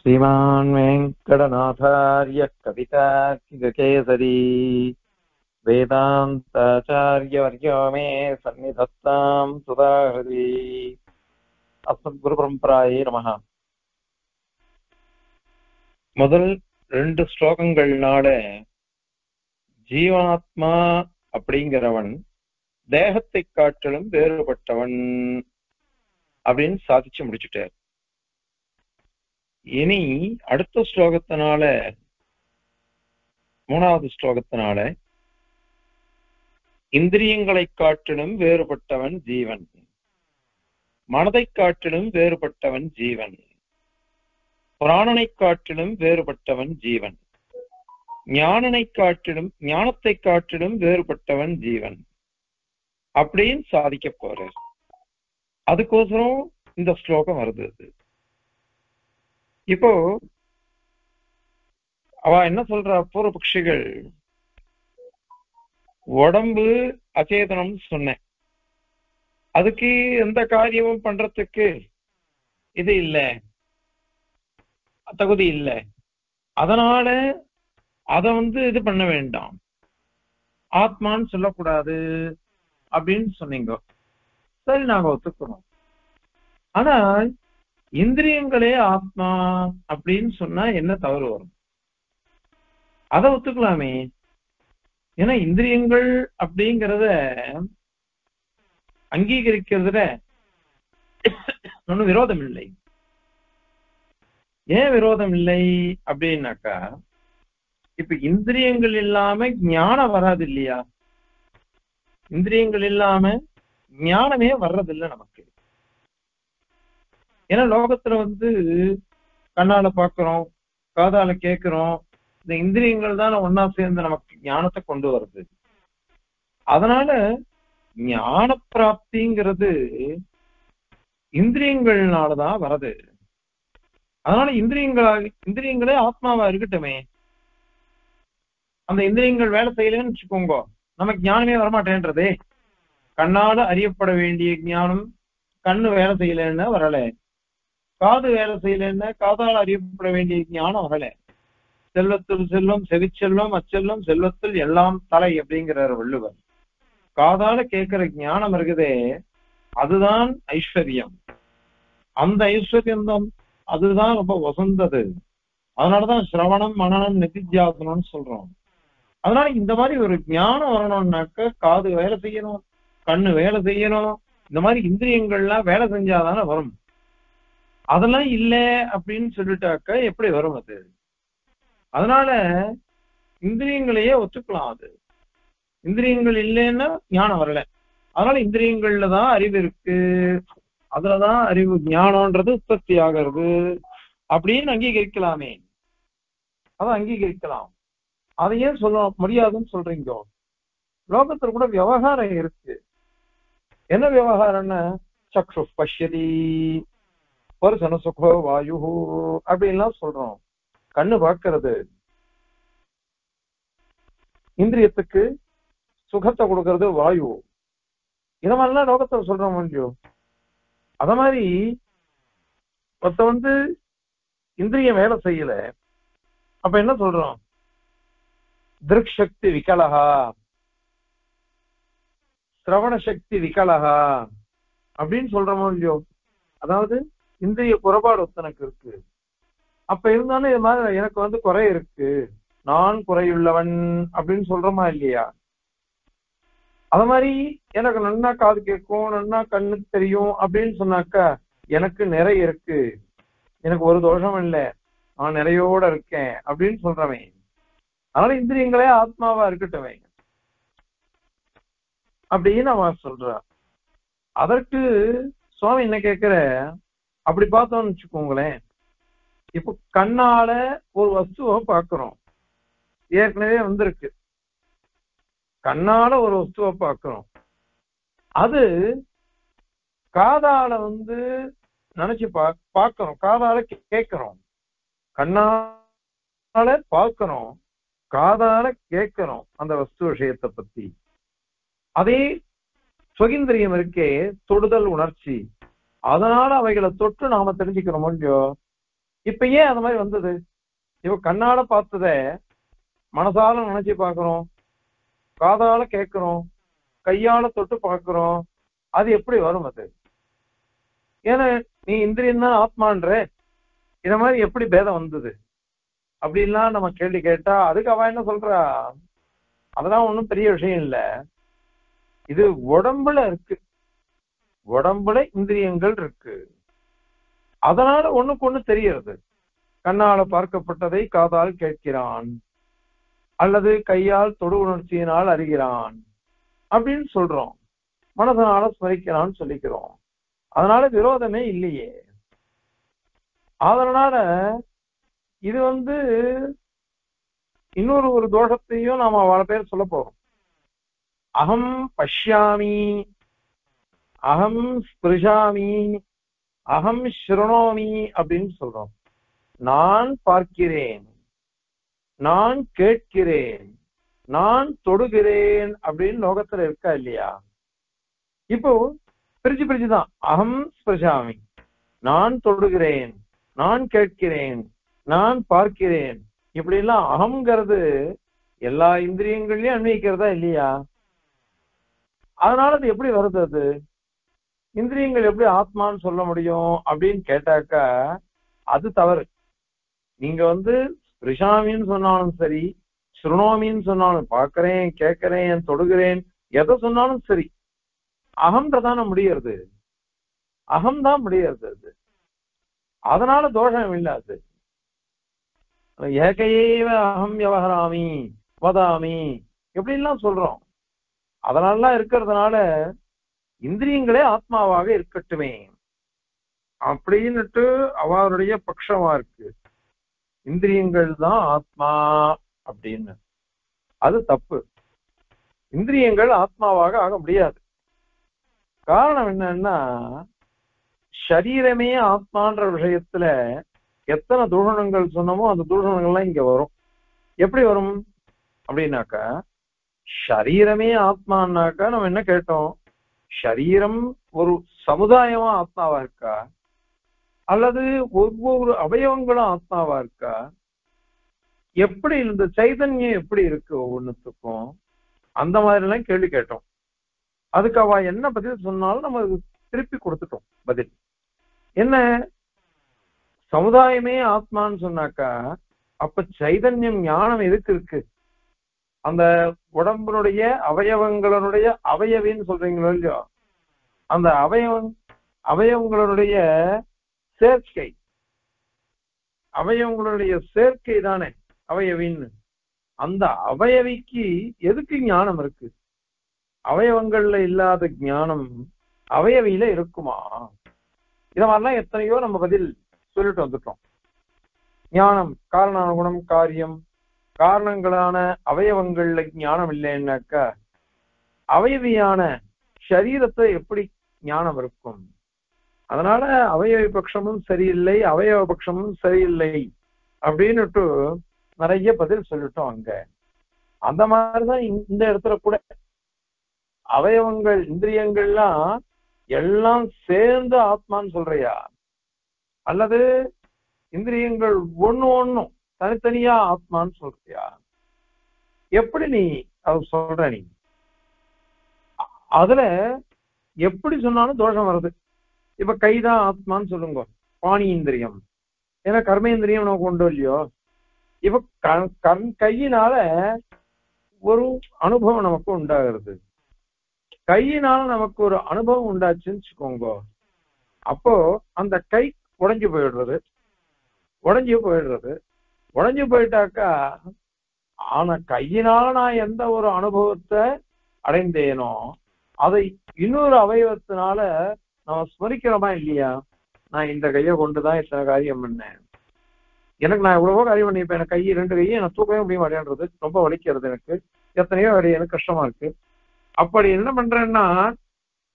श्रीमान् वेङ्कटनाथार्य कवितार्किककेसरी वेदान्ताचार्यवर्यो मे सन्निधत्तां सुधाहृदि अस्मद्गुरुपरम्परायै நமஹ. முதல் ரெண்டு ஸ்லோகங்கள்னால ஜீவாத்மா அப்படிங்கிறவன் தேகத்தை காட்டிலும் வேறுபட்டவன் அப்படின்னு சாதிச்சு முடிச்சுட்டார். இனி அடுத்த ஸ்லோகத்தினால மூணாவது ஸ்லோகத்தினால இந்திரியங்களை காட்டிலும் வேறுபட்டவன் ஜீவன், மனதை காட்டிலும் வேறுபட்டவன் ஜீவன், பிராணனை காட்டிலும் வேறுபட்டவன் ஜீவன், ஞானத்தை காட்டிலும் வேறுபட்டவன் ஜீவன் அப்படின்னு சாதிக்க போறார். அதுக்கோசரம் இந்த ஸ்லோகம் வருது. இப்போ அவ என்ன சொல்ற, பூர்வபக்ஷிகள் உடம்பு அச்சேதனம் சொன்னேன், அதுக்கு எந்த காரியமும் பண்றதுக்கு இது இல்லை, தகுதி இல்லை, அதனால அத இது பண்ண வேண்டாம், ஆத்மான்னு சொல்லக்கூடாது அப்படின்னு சொன்னீங்க. சரி, நாங்க ஒத்துக்கிறோம். ஆனா இந்திரியங்களே ஆத்மா அப்படின்னு சொன்னா என்ன தவறு வரும்? அதை ஒத்துக்கலாமே. ஏன்னா இந்திரியங்கள் அப்படிங்கிறத அங்கீகரிக்கிறதுல ஒன்னும் விரோதம் இல்லை. ஏன் விரோதம் இல்லை அப்படின்னாக்கா, இப்ப இந்திரியங்கள் இல்லாம ஞானம் வராது இல்லையா? இந்திரியங்கள் இல்லாம ஞானமே வர்றதில்லை நமக்கு. ஏன்னா லோகத்துல கண்ணால பாக்குறோம், காதால கேட்கிறோம், இந்த இந்திரியங்கள் தான் ஒன்னா சேர்ந்து நமக்கு ஞானத்தை கொண்டு வருது. அதனால ஞான பிராப்திங்கிறது இந்திரியங்கள்னாலதான் வருது. அதனால இந்திரியங்களே ஆத்மாவா இருக்கட்டுமே. அந்த இந்திரியங்கள் வேலை செய்யலன்னு வச்சுக்கோங்க, நமக்கு ஞானமே வரமாட்டேன்றதே. கண்ணால அறியப்பட வேண்டிய ஞானம் கண்ணு வேலை செய்யலன்னா வரல, காது வேலை செய்யலன்னா காதால் அறியப்பட வேண்டிய ஞானம் வரல. செல்வத்தில் செல்வம் செவிச்செல்வம் அச்செல்வம் செல்வத்தில் எல்லாம் தலை அப்படிங்கிறார் வள்ளுவர். காதால கேட்கிற ஞானம் இருக்குதே, அதுதான் ஐஸ்வர்யம். அந்த ஐஸ்வர்யம் தான், அதுதான் ரொம்ப வசந்தது. அதனாலதான் சிரவணம் மனனம் நிதித்தியாசனம்னு சொல்றோம். அதனால இந்த மாதிரி ஒரு ஞானம் வரணும்னாக்க காது வேலை செய்யணும், கண்ணு வேலை செய்யணும், இந்த மாதிரி இந்திரியங்கள்லாம் வேலை செஞ்சாதானே வரும். அதெல்லாம் இல்லை அப்படின்னு சொல்லிட்டாக்க எப்படி வரும் அது? அதனால இந்திரியங்களையே ஒத்துக்கலாம். அது இந்திரியங்கள் இல்லைன்னா ஞானம் வரல. அதனால இந்திரியங்கள்ல தான் அறிவு இருக்கு, அதுலதான் அறிவு ஞானம்ன்றது உற்பத்தி ஆகிறது அப்படின்னு அங்கீகரிக்கலாமே. அதை அங்கீகரிக்கலாம். அதையே சொல்ல முடியாதுன்னு சொல்றீங்க. லோகத்துல கூட விவகாரம் இருக்கு. என்ன விவகாரம்னா, சக்ஷு பஷ்யதி பர்சன சுகோ வாயு அப்படின்லாம் சொல்றோம். கண்ணு பார்க்கறது இந்திரியத்துக்கு சுகத்தை கொடுக்கறது வாயு. இத மாதிரிலாம் லோகத்தை சொல்றோம் முடியும். அத மாதிரி ஒருத்த இந்திரியம் வேலை செய்யல, அப்ப என்ன சொல்றோம்? திருக் சக்தி விகலகா, சிரவண சக்தி விகலகா அப்படின்னு சொல்றோமோ இல்லையோ? அதாவது இந்திரிய குறைபாடு ஒருத்தனுக்கு இருக்கு. அப்ப இருந்தாலும் இது மாதிரி எனக்கு குறை இருக்கு, நான் குறையுள்ளவன் அப்படின்னு சொல்றோமா இல்லையா? அத மாதிரி எனக்கு நன்னா காது கேட்கும், நன்னா கண்ணுக்கு தெரியும் அப்படின்னு சொன்னாக்கா எனக்கு நிறைய இருக்கு, எனக்கு ஒரு தோஷம் இல்லை, நான் நிறையோட இருக்கேன் அப்படின்னு சொல்றவன். அதனால இந்திரியங்களே ஆத்மாவா இருக்கட்டுமே அப்படின்னு அவன் சொல்றான். அதற்கு சுவாமி என்ன கேட்கிற, அப்படி பார்த்தோம்னு வச்சுக்கோங்களேன், இப்ப கண்ணால ஒரு வஸ்துவை பார்க்கிறோம், ஏற்கனவே வந்திருக்கு. கண்ணால ஒரு வஸ்துவை பார்க்கிறோம், அது காதால நினைச்சு பார்க்கிறோம், காதால கேட்கிறோம், கண்ணால பார்க்கிறோம், காதால கேட்கிறோம் அந்த வஸ்து விஷயத்தை பத்தி. அதே சுகேந்திரியம் இருக்கே, தொடுதல் உணர்ச்சி, அதனால அவைகளை தொட்டு நாம தெரிஞ்சுக்கிறோம் இல்லையோ? இப்ப ஏன் அந்த மாதிரி வந்தது? இப்ப கண்ணால பார்த்தத மனசால நினைச்சு பாக்குறோம், காதால கேட்கிறோம், கையால தொட்டு பார்க்கிறோம். அது எப்படி வரும் அது? ஏன்னா நீ இந்திரியம் தான் ஆத்மான்ற, இத மாதிரி எப்படி பேதம் வந்தது அப்படின்லாம் நம்ம கேள்வி கேட்டா அதுக்கு அவ என்ன சொல்றா, அதெல்லாம் ஒண்ணும் பெரிய விஷயம் இல்ல, இது உடம்புல இருக்கு, உடம்புல இந்திரியங்கள் இருக்கு, அதனால ஒண்ணுக்கு ஒண்ணு தெரியறது. கண்ணால பார்க்கப்பட்டதை காதால் கேட்கிறான், அல்லது கையால் தொடு உணர்ச்சியினால் அறிகிறான் அப்படின்னு சொல்றோம், மனதனால ஸ்மரிக்கிறான்னு சொல்லிக்கிறோம். அதனால விரோதமே இல்லையே. அதனால இது இன்னொரு ஒரு தோஷத்தையும் நாம பல பேர் சொல்ல போறோம். அகம் பஷ்யாமி, அகம் ஸ்பிருஷாமி, அகம் ஸ்ருணோமி அப்படின்னு சொல்றோம். நான் பார்க்கிறேன், நான் கேட்கிறேன், நான் தொடுகிறேன் அப்படின்னு லோகத்துல இருக்கா இல்லையா? இப்போ பிரிச்சு பிரிச்சுதான் அகம் ஸ்பிருஷாமி, நான் தொடுகிறேன், நான் கேட்கிறேன், நான் பார்க்கிறேன், இப்படி எல்லாம் அகங்கிறது எல்லா இந்திரியங்களையும் அன்வயிக்கிறதா இல்லையா? அதனால அது எப்படி வருது? அது இந்திரியங்கள் எப்படி ஆத்மான்னு சொல்ல முடியும் அப்படின்னு கேட்டாக்கா அது தவறு. நீங்க ரிஷாமின்னு சொன்னாலும் சரி, ஸ்ருணோமின்னு சொன்னாலும், பார்க்கிறேன், கேட்கிறேன், தொடுகிறேன், எதை சொன்னாலும் சரி, அகம்ன்றதான முடியறது, அகம்தான் முடியறது அது. அதனால தோஷம் இல்லாது. ஏகையேவ அகம் விவகராமி வதாமி எப்படின்லாம் சொல்றோம். அதனாலலாம் இருக்கிறதுனால இந்திரியங்களே ஆத்மாவாக இருக்கட்டுமே அப்படின்னுட்டு அவருடைய பட்சமா இருக்கு. இந்திரியங்கள் தான் ஆத்மா அப்படின்னு, அது தப்பு. இந்திரியங்கள் ஆத்மாவாக ஆக முடியாது. காரணம் என்னன்னா, சரீரமே ஆத்மான்ற விஷயத்துல எத்தனை தூஷணங்கள் சொன்னமோ அந்த தூஷணங்கள்லாம் இங்க வரும். எப்படி வரும் அப்படின்னாக்கா, சரீரமே ஆத்மானாக்கா நம்ம என்ன கேட்டோம், சரீரம் ஒரு சமுதாயமா ஆத்மாவா இருக்கா, அல்லது ஒவ்வொரு அவயவங்களும் ஆத்மாவா இருக்கா, எப்படி இந்த சைதன்யம் எப்படி இருக்கு ஒவ்வொன்றுத்துக்கும், அந்த மாதிரி எல்லாம் கேள்வி கேட்டோம். அதுக்கு அவ என்ன பதில் சொன்னாலும் நம்ம திருப்பி கொடுத்துட்டோம் பதில். என்ன, சமுதாயமே ஆத்மான்னு சொன்னாக்கா அப்ப சைதன்யம் ஞானம் எதுக்கு இருக்கு? அந்த உடம்புடைய அவயவங்களுடைய அவயவின்னு சொல்றீங்களோ இல்லையோ, அந்த அவயவங்களுடைய சேர்க்கை, அவயவங்களுடைய சேர்க்கை தானே அவயவின்னு. அந்த அவயவிக்கு எதுக்கு ஞானம் இருக்கு? அவயவங்கள்ல இல்லாத ஞானம் அவயவியில இருக்குமா? இத மாதிரிலாம் எத்தனையோ நம்ம பதில் சொல்லிட்டு வந்துட்டோம். ஞானம் காரணானுகுணம் காரியம், காரணங்களான அவயவங்கள்ல ஞானம் இல்லைன்னாக்கா அவயவியான சரீரத்தை எப்படி ஞானம் இருக்கும்? அதனால அவயவி பட்சமும் சரியில்லை, அவயவ பட்சமும் சரியில்லை அப்படின்னுட்டு நிறைய பதில் சொல்லிட்டோம் அங்க. அந்த மாதிரிதான் இந்த இடத்துல கூட அவயவங்கள் இந்திரியங்கள்லாம் எல்லாம் சேர்ந்து ஆத்மான்னு சொல்றியா, அல்லது இந்திரியங்கள் ஒண்ணும் தனித்தனியா ஆத்மான்னு சொல்றியா? எப்படி நீ அது சொல்ற? நீ அதுல எப்படி சொன்னாலும் தோஷம் வருது. இப்ப கைதான் ஆத்மான்னு சொல்லுங்க, பாணி இந்திரியம், ஏன்னா கர்மேந்திரியம் நமக்கு கொண்டு இல்லையோ. இப்ப கையினால ஒரு அனுபவம் நமக்கு உண்டாகிறது, கையினால நமக்கு ஒரு அனுபவம் உண்டாச்சுன்னு வச்சுக்கோங்க. அப்போ அந்த கை உடைஞ்சு போயிடுறது, உடைஞ்சு போயிட்டாக்கா, ஆனா கையினால நான் எந்த ஒரு அனுபவத்தை அடைந்தேனோ அதை இன்னொரு அவயவத்தினால நம்ம ஸ்மரிக்கிறோமா இல்லையா? நான் இந்த கையை கொண்டுதான் இத்தனை காரியம் பண்ணேன், எனக்கு நான் எவ்வளவோ காரியம் பண்ணிப்பேன், எனக்கு கை ரெண்டு கையை எனக்கு தூக்கவே முடிய மாட்டேன்றது, ரொம்ப வலிக்கிறது, எனக்கு எத்தனையோ எனக்கு கஷ்டமா இருக்கு. அப்படி என்ன பண்றேன்னா,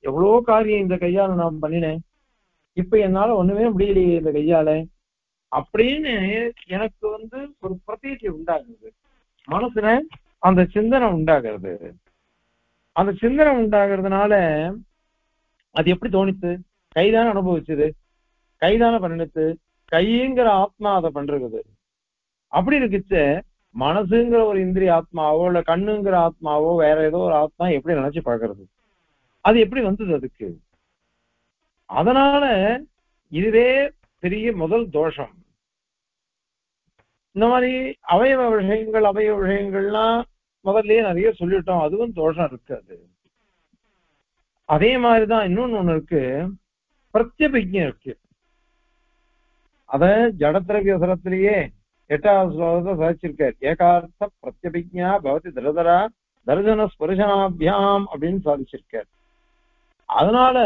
எவ்வளவோ காரியம் இந்த கையால நான் பண்ணினேன், இப்ப என்னால ஒண்ணுமே முடியலையே இந்த கையால அப்படின்னு எனக்கு ஒரு பிரதீதி உண்டாகுது, மனசுல அந்த சிந்தனை உண்டாகிறது. அந்த சிந்தனை உண்டாகிறதுனால அது எப்படி தோணித்து? கைதான அனுபவிச்சது, கைதான பண்ணினது, கைங்கிற ஆத்மா அதை பண்றது. அப்படி இருக்குச்ச மனசுங்கிற ஒரு இந்திரிய ஆத்மாவோ இல்ல கண்ணுங்கிற ஆத்மாவோ வேற ஏதோ ஒரு ஆத்மா எப்படி நினைச்சு பாக்குறது? அது எப்படி வந்தது அதுக்கு? அதனால இதுவே பெரிய முதல் தோஷம். இந்த மாதிரி அவயவ விஷயங்கள்லாம் முதல்லயே நிறைய சொல்லிட்டோம், அதுவும் தோஷம் இருக்காது. அதே மாதிரிதான் இன்னொன்னு ஒண்ணு இருக்கு, பிரத்யபிஜம் இருக்கு. அத ஜடத்திரவியசரத்திலேயே 8வது ஸ்லோகத்தை சாதிச்சிருக்கார். ஏகார்த்த பிரத்யபிஜா பவதி திருதரா தர்சன ஸ்பர்சனாபியாம் அப்படின்னு சாதிச்சிருக்கார். அதனால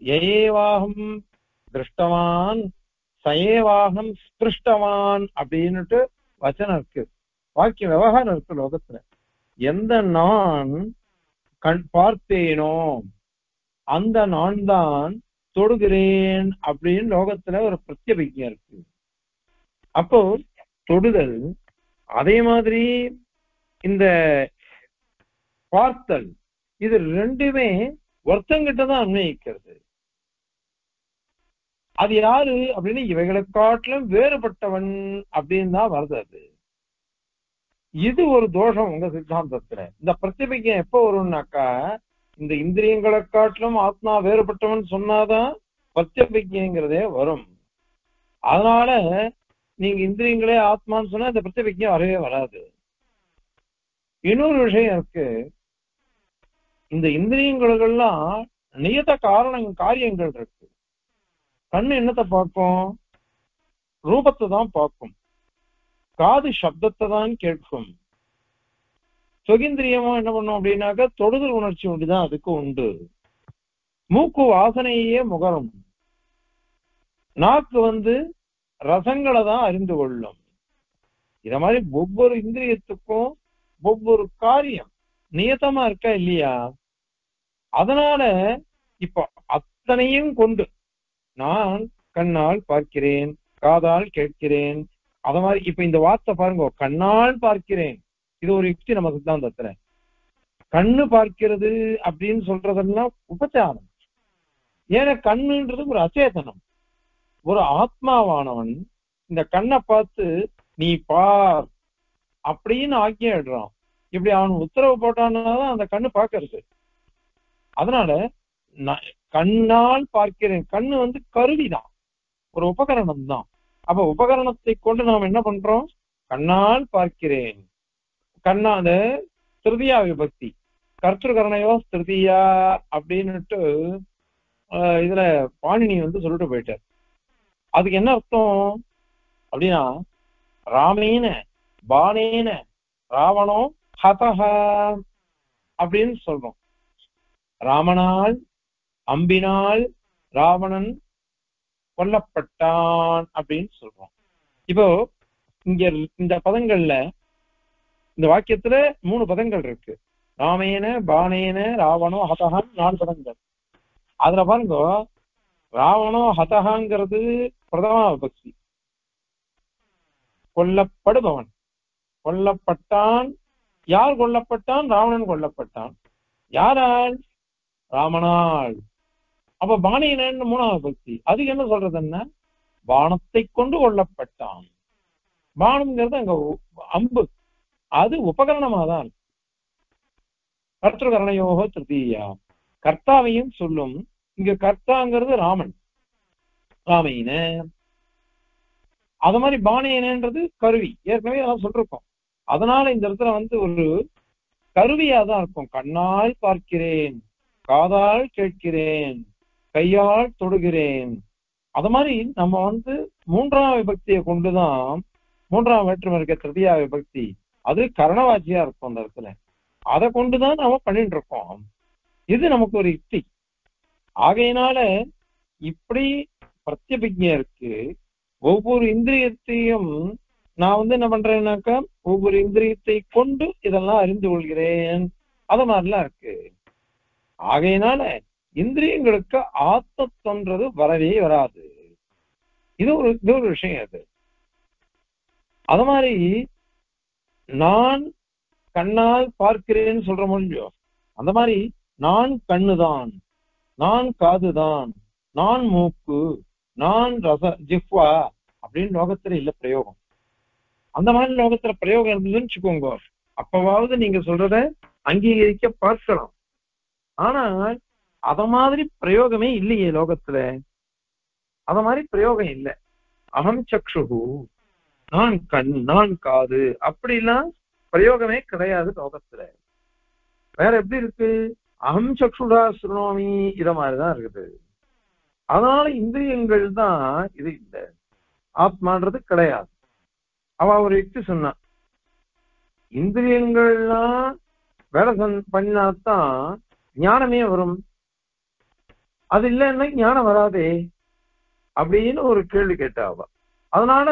ஏவாகம் திருஷ்டவான் சயேவாகம் ஸ்பிருஷ்டவான் அப்படின்னுட்டு வச்சனம் இருக்கு, வாக்கிய விவகாரம் இருக்கு லோகத்துல. எந்த நான் கண் பார்த்தேனோ அந்த நான் தான் தொடுகிறேன் அப்படின்னு லோகத்துல ஒரு பிரத்யபிஜம் இருக்கு. அப்போ தொடுதல், அதே மாதிரி இந்த பார்த்தல், இது ரெண்டுமே ஒருத்தங்கிட்டதான் அன்வயிக்கிறது. அது யாரு அப்படின்னு இவைகளை காட்டிலும் வேறுபட்டவன் அப்படின்னு தான் வருது. அது இது ஒரு தோஷம் உங்க சித்தாந்தத்துல. இந்த பிரத்யபிஜம் எப்ப வரும்னாக்கா, இந்த இந்திரியங்களை காட்டிலும் ஆத்மா வேறுபட்டவன் சொன்னாதான் பிரத்யபிஜங்கிறதே வரும். அதனால நீங்க இந்திரியங்களே ஆத்மான்னு சொன்னா இந்த பிரத்யபிஜம் வரவே வராது. இன்னொரு விஷயம் இருக்கு, இந்த இந்திரியங்களுக்கெல்லாம் நியத காரியங்கள் இருக்கு. கண்ணு என்னத்தை பார்க்கும்? ரூபத்தை தான் பார்க்கும். காது சப்தத்தை தான் கேட்கும். சுகிந்திரியமா என்ன பண்ணும் அப்படின்னாக்க தொடுதல் உணர்ச்சி உண்டுதான் அதுக்கு உண்டு. மூக்கு வாசனையே முகரும். நாக்கு ரசங்களை தான் அறிந்து கொள்ளும். இத மாதிரி ஒவ்வொரு இந்திரியத்துக்கும் ஒவ்வொரு காரியம் நியத்தமா இருக்கா இல்லையா? அதனால இப்ப அத்தனையும் கொண்டு நான் கண்ணால் பார்க்கிறேன், காதால் கேட்கிறேன். அத மாதிரி இப்ப இந்த வார்த்தை பாருங்க, கண்ணால் பார்க்கிறேன், இது ஒரு யுக்தி நம்ம சித்தாந்தத்துல. கண்ணு பார்க்கிறது அப்படின்னு சொல்றதெல்லாம் உபச்சாரம். ஏன்னா கண்ணுன்றது ஒரு அச்சேதனம். ஒரு ஆத்மாவானவன் இந்த கண்ணை பார்த்து நீ பார் அப்படின்னு ஆக்கியிடுறான். இப்படி அவன் உத்தரவு போட்டான்னாதான் அந்த கண்ணு பார்க்கறது. அதனால கண்ணால் பார்க்கிறேன், கண்ணு கருவிதான், ஒரு உபகரணம் தான். அப்ப உபகரணத்தை கொண்டு நாம் என்ன பண்றோம்? கண்ணால் பார்க்கிறேன். கண்ணாத திருதியா விபக்தி, கர்த்திருக்கரணையோ திருதியா அப்படின்னுட்டு இதுல பாணினி சொல்லிட்டு போயிட்டார். அதுக்கு என்ன அர்த்தம் அப்படின்னா, ராமேன பானேன ராவணோ ஹதஹா அப்படின்னு சொல்றோம். ராமனால் அம்பினால் ராவணன் கொல்லப்பட்டான் அப்படின்னு சொல்றோம். இப்போ இங்க இந்த பதங்கள்ல, இந்த வாக்கியத்துல 3 பதங்கள் இருக்கு. ராமேன பானேன ராவணோ ஹதஹான் 4 பதங்கள். அதுல பாருங்க, ராவணோ ஹதஹாங்கிறது பிரதமா விபக்தி, கொல்லப்படுபவன். கொல்லப்பட்டான், யார் கொல்லப்பட்டான்? ராவணன் கொல்லப்பட்டான். யாரால்? ராமனால். அப்ப பாணியனன் 3வது பக்தி, அதுக்கு என்ன சொல்றதுன்னா பானத்தை கொண்டு கொல்லப்பட்டான். பானம்ங்கிறது அங்க அம்பு, அது உபகரணமா தான். கர்த்திருக்கரணையோகோ திருத்தீயா, கர்த்தாவையும் சொல்லும். இங்க கர்த்தாங்கிறது ராமன், ராமையின. அது மாதிரி பாணியனன்றது கருவி, ஏற்கனவே அதான் சொல்லிருக்கோம். அதனால இந்த இடத்துல ஒரு கருவியா தான் இருக்கும். கண்ணால் பார்க்கிறேன், காதால் கேட்கிறேன், கையால் தொடுகிறேன். அது மாதிரி நம்ம 3ஆம் விபக்தியை கொண்டுதான், 3ஆம் வேற்றுமை இருக்க திருதியா விபக்தி, அது கரணவாச்சியா இருக்கும் அந்த இடத்துல. அதை கொண்டுதான் நாம பண்ணிட்டு இருக்கோம். இது நமக்கு ஒரு யுக்தி. ஆகையினால இப்படி பிரத்யபிஜ்ஞை இருக்கு. ஒவ்வொரு இந்திரியத்தையும் நான் என்ன பண்றேன்னாக்கா, ஒவ்வொரு இந்திரியத்தை கொண்டு இதெல்லாம் அறிந்து கொள்கிறேன். அது மாதிரிலாம் இருக்கு. ஆகையினால இந்திரியங்களுக்கு ஆத்மத்தொன்றது வரவே வராது. இது ஒரு விஷயம். அது மாதிரி நான் கண்ணால் பார்க்கிறேன்னு சொல்ற முடியும். அந்த மாதிரி நான் கண்ணுதான், நான் காதுதான், நான் மூக்கு, நான் ரச ஜிஹ்வா அப்படின்னு லோகத்துல இல்ல பிரயோகம். அந்த மாதிரி லோகத்துல பிரயோகம் இருந்ததுன்னு வச்சுக்கோங்க, அப்பவாவது நீங்க சொல்றத அங்கீகரிக்க பார்க்கலாம். ஆனா அத மாதிரி பிரயோகமே இல்லையே லோகத்துல. அத மாதிரி பிரயோகம் இல்லை. அகம் சக்ஷுகு, நான் கண், நான் காது, அப்படிலாம் பிரயோகமே கிடையாது லோகத்துல. வேற எப்படி இருக்கு? அகம் சக்ஷுடா சுருணோமி, இத மாதிரிதான் இருக்குது. அதனால இந்திரியங்கள் தான் இது இல்லை, ஆத்மான்றது கிடையாது. அவ ஒரு யுக்தி சொன்னா, இந்திரியங்கள்லாம் வேலை பண்ணினாத்தான் ஞானமே வரும், அது இல்லைன்னா ஞானம் வராதே அப்படின்னு ஒரு கேள்வி கேட்டா அவ. அதனால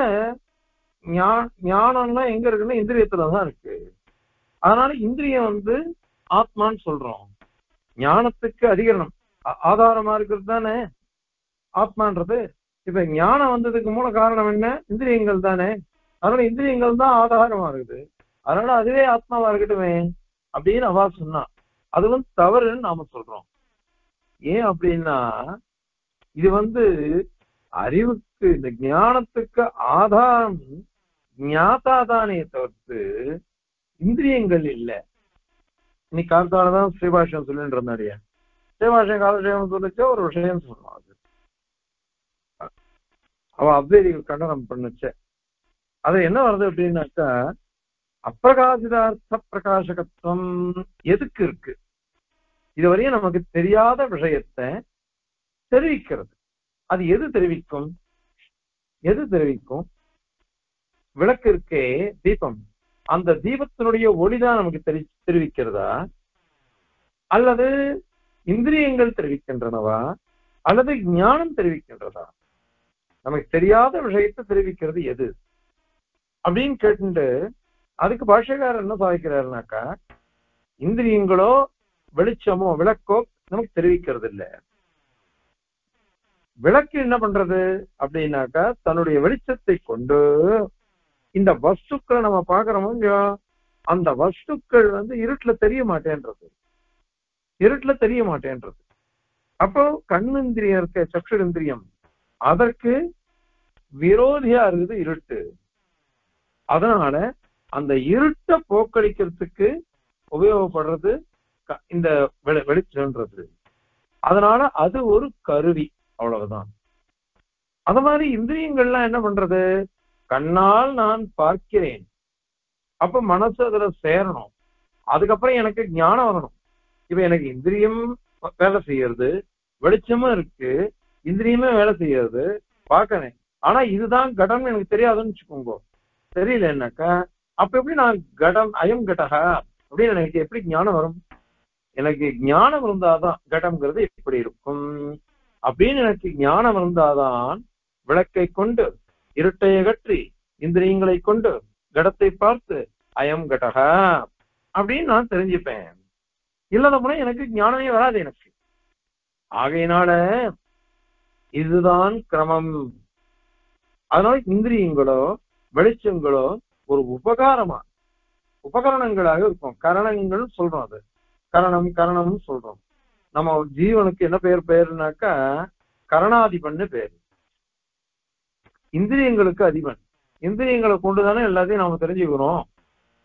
ஞானம்லாம் எங்க இருக்குன்னா இந்திரியத்துலதான் இருக்கு. அதனால இந்திரியம் ஆத்மான்னு சொல்றோம். ஞானத்துக்கு அதிகரணம் ஆதாரமா இருக்கிறது தானே ஆத்மான்றது. இப்ப ஞானம் வந்ததுக்கு மூல காரணம் என்ன? இந்திரியங்கள் தானே. அதனால இந்திரியங்கள் தான் ஆதாரமா இருக்குது. அதனால அதுவே ஆத்மாவா இருக்கட்டுமே அப்படின்னு அவா சொன்னா. அது தவறுன்னு நாம சொல்றோம். ஏன் அப்படின்னா, இது அறிவுக்கு, இந்த ஞானத்துக்கு ஆதாரம் ஞாதாதானே தவிர்த்து இந்திரியங்கள் இல்லை. இன்னைக்கு காலத்தாலதான் ஸ்ரீபாஷம் சொல்லிட்டு இருந்தாடியா, ஸ்ரீபாஷம் காலட்சேபம் சொல்லிச்ச ஒரு விஷயம் சொன்னான். அது அவ அவ்வேதி கண்டனம் பண்ணுச்ச. அது என்ன வருது அப்படின்னாக்கா, அப்பிரகாசிதார்த்த பிரகாசகத்துவம் எதுக்கு இருக்கு? இதுவரையும் நமக்கு தெரியாத விஷயத்தை தெரிவிக்கிறது. அது எது தெரிவிக்கும்? எது தெரிவிக்கும்? விளக்கு இருக்கே, தீபம், அந்த தீபத்தினுடைய ஒளிதான் நமக்கு தெரிவிக்கிறதா, அல்லது இந்திரியங்கள் தெரிவிக்கின்றனவா, அல்லது ஞானம் தெரிவிக்கின்றதா? நமக்கு தெரியாத விஷயத்தை தெரிவிக்கிறது எது அப்படின்னு கேட்டு, அதுக்கு பாஷ்யக்காரர் என்ன சாதிக்கிறாருனாக்கா, இந்திரியங்களோ வெளிச்சமோ விளக்கோ நமக்கு தெரிவிக்கிறது இல்லை. விளக்கு என்ன பண்றது அப்படின்னாக்கா, தன்னுடைய வெளிச்சத்தை கொண்டு இந்த வஸ்துக்களை நம்ம பாக்குறோமோ இல்லையோ, அந்த வஸ்துக்கள் இருட்டுல தெரிய மாட்டேன்றது, இருட்டுல தெரிய மாட்டேன்றது. அப்போ கண்ணிந்திரியம் இருக்க, சக்ஷு இந்திரியம், அதற்கு விரோதியா இருக்குது இருட்டு. அதனால அந்த இருட்டை போக்கடிக்கிறதுக்கு உபயோகப்படுறது இந்த வெளிச்சம்ன்றது. அதனால அது ஒரு கருவி, அவ்வளவுதான். அது மாதிரி இந்திரியங்கள்லாம் என்ன பண்றது? கண்ணால் நான் பார்க்கிறேன், அப்ப மனசு அதுல சேரணும், அதுக்கப்புறம் எனக்கு ஞானம் வரணும். இப்ப எனக்கு இந்திரியம் வேலை செய்யறது, வெளிச்சமும் இருக்கு, இந்திரியமே வேலை செய்யறது, பார்க்கறேன். ஆனா இதுதான் கடம்னு எனக்கு தெரியாதுன்னு வச்சுக்கோங்க. தெரியல என்னக்கா, அப்ப எப்படி நான் கடம், அயம் கடகா அப்படின்னு எனக்கு எப்படி ஞானம் வரும்? எனக்கு ஞானம் இருந்தாதான் கடம்ங்கிறது எப்படி இருக்கும் அப்படின்னு எனக்கு ஞானம் இருந்தாதான் விளக்கை கொண்டு இருட்டை அகற்றி இந்திரியங்களை கொண்டு கடத்தை பார்த்து அயம் கடகா அப்படின்னு நான் தெரிஞ்சுப்பேன். இல்லாத போனா எனக்கு ஞானமே வராது எனக்கு. ஆகையினால இதுதான் கிரமம். அதனால இந்திரியங்களோ வெளிச்சங்களோ ஒரு உபகரணங்களாக இருக்கும். கரணங்கள் சொல்றோம், அது கரணம்னு சொல்றோம். நம்ம ஜீவனுக்கு என்ன பேருனாக்கா கரணாதிபன்னு பேரு. இந்திரியங்களுக்கு அதிபன், இந்திரியங்களை கொண்டுதானே எல்லாத்தையும் நாம தெரிஞ்சுக்கிறோம்.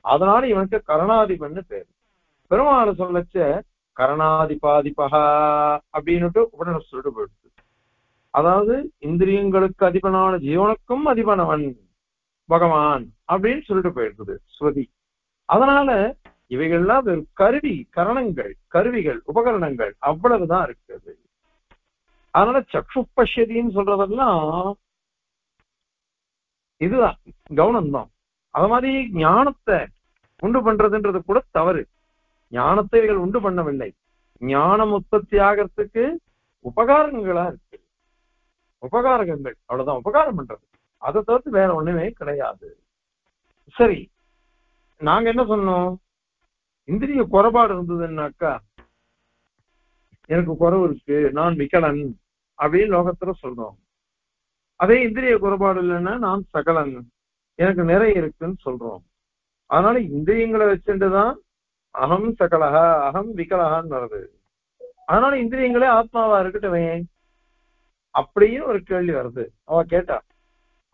அதனால இவனுக்கு கரணாதிபன்னு பேரு. பெருமாள் சொல்லச்ச கரணாதிபாதிபகா அப்படின்னுட்டு உடனே சொல்லிட்டு போயிடுச்சு. அதாவது இந்திரியங்களுக்கு அதிபனான ஜீவனுக்கும் அதிபனவன் பகவான் அப்படின்னு சொல்லிட்டு போயிருக்குது ஸ்ருதி. அதனால இவைகள்லாம் ஒரு கருவி, கரணங்கள், கருவிகள், உபகரணங்கள், அவ்வளவுதான் இருக்குது. அதனால சக்ஷு பஷ்யதின்னு சொல்றதெல்லாம் இதுதான், கவனம்தான். அது மாதிரி ஞானத்தை உண்டு பண்றதுன்றது கூட தவறு. ஞானத்தை இவர்கள் உண்டு பண்ணவில்லை, ஞானம் உற்பத்தி ஆகிறதுக்கு உபகாரங்களா இருக்கு, உபகாரகங்கள், அவ்வளவுதான் உபகாரம் பண்றது. அதை தவிர்த்து வேற ஒண்ணுமே கிடையாது. சரி, நாங்க என்ன சொன்னோம்? இந்திரிய குறைபாடு இருந்ததுன்னாக்கா, எனக்கு குறைவு இருக்கு, நான் விகலன் அப்படின்னு லோகத்துல சொல்றோம். அதே இந்திரிய குறைபாடு இல்லைன்னா நான் சகலன், எனக்கு நிறைய இருக்குன்னு சொல்றோம். அதனால இந்திரியங்களை வச்சுட்டுதான் அகம் சகலகா, அகம் விகலகான்னு வருது. அதனால இந்திரியங்களே ஆத்மாவா இருக்கட்டுமே. அப்படின்னு ஒரு கேள்வி வருது. அவ கேட்டா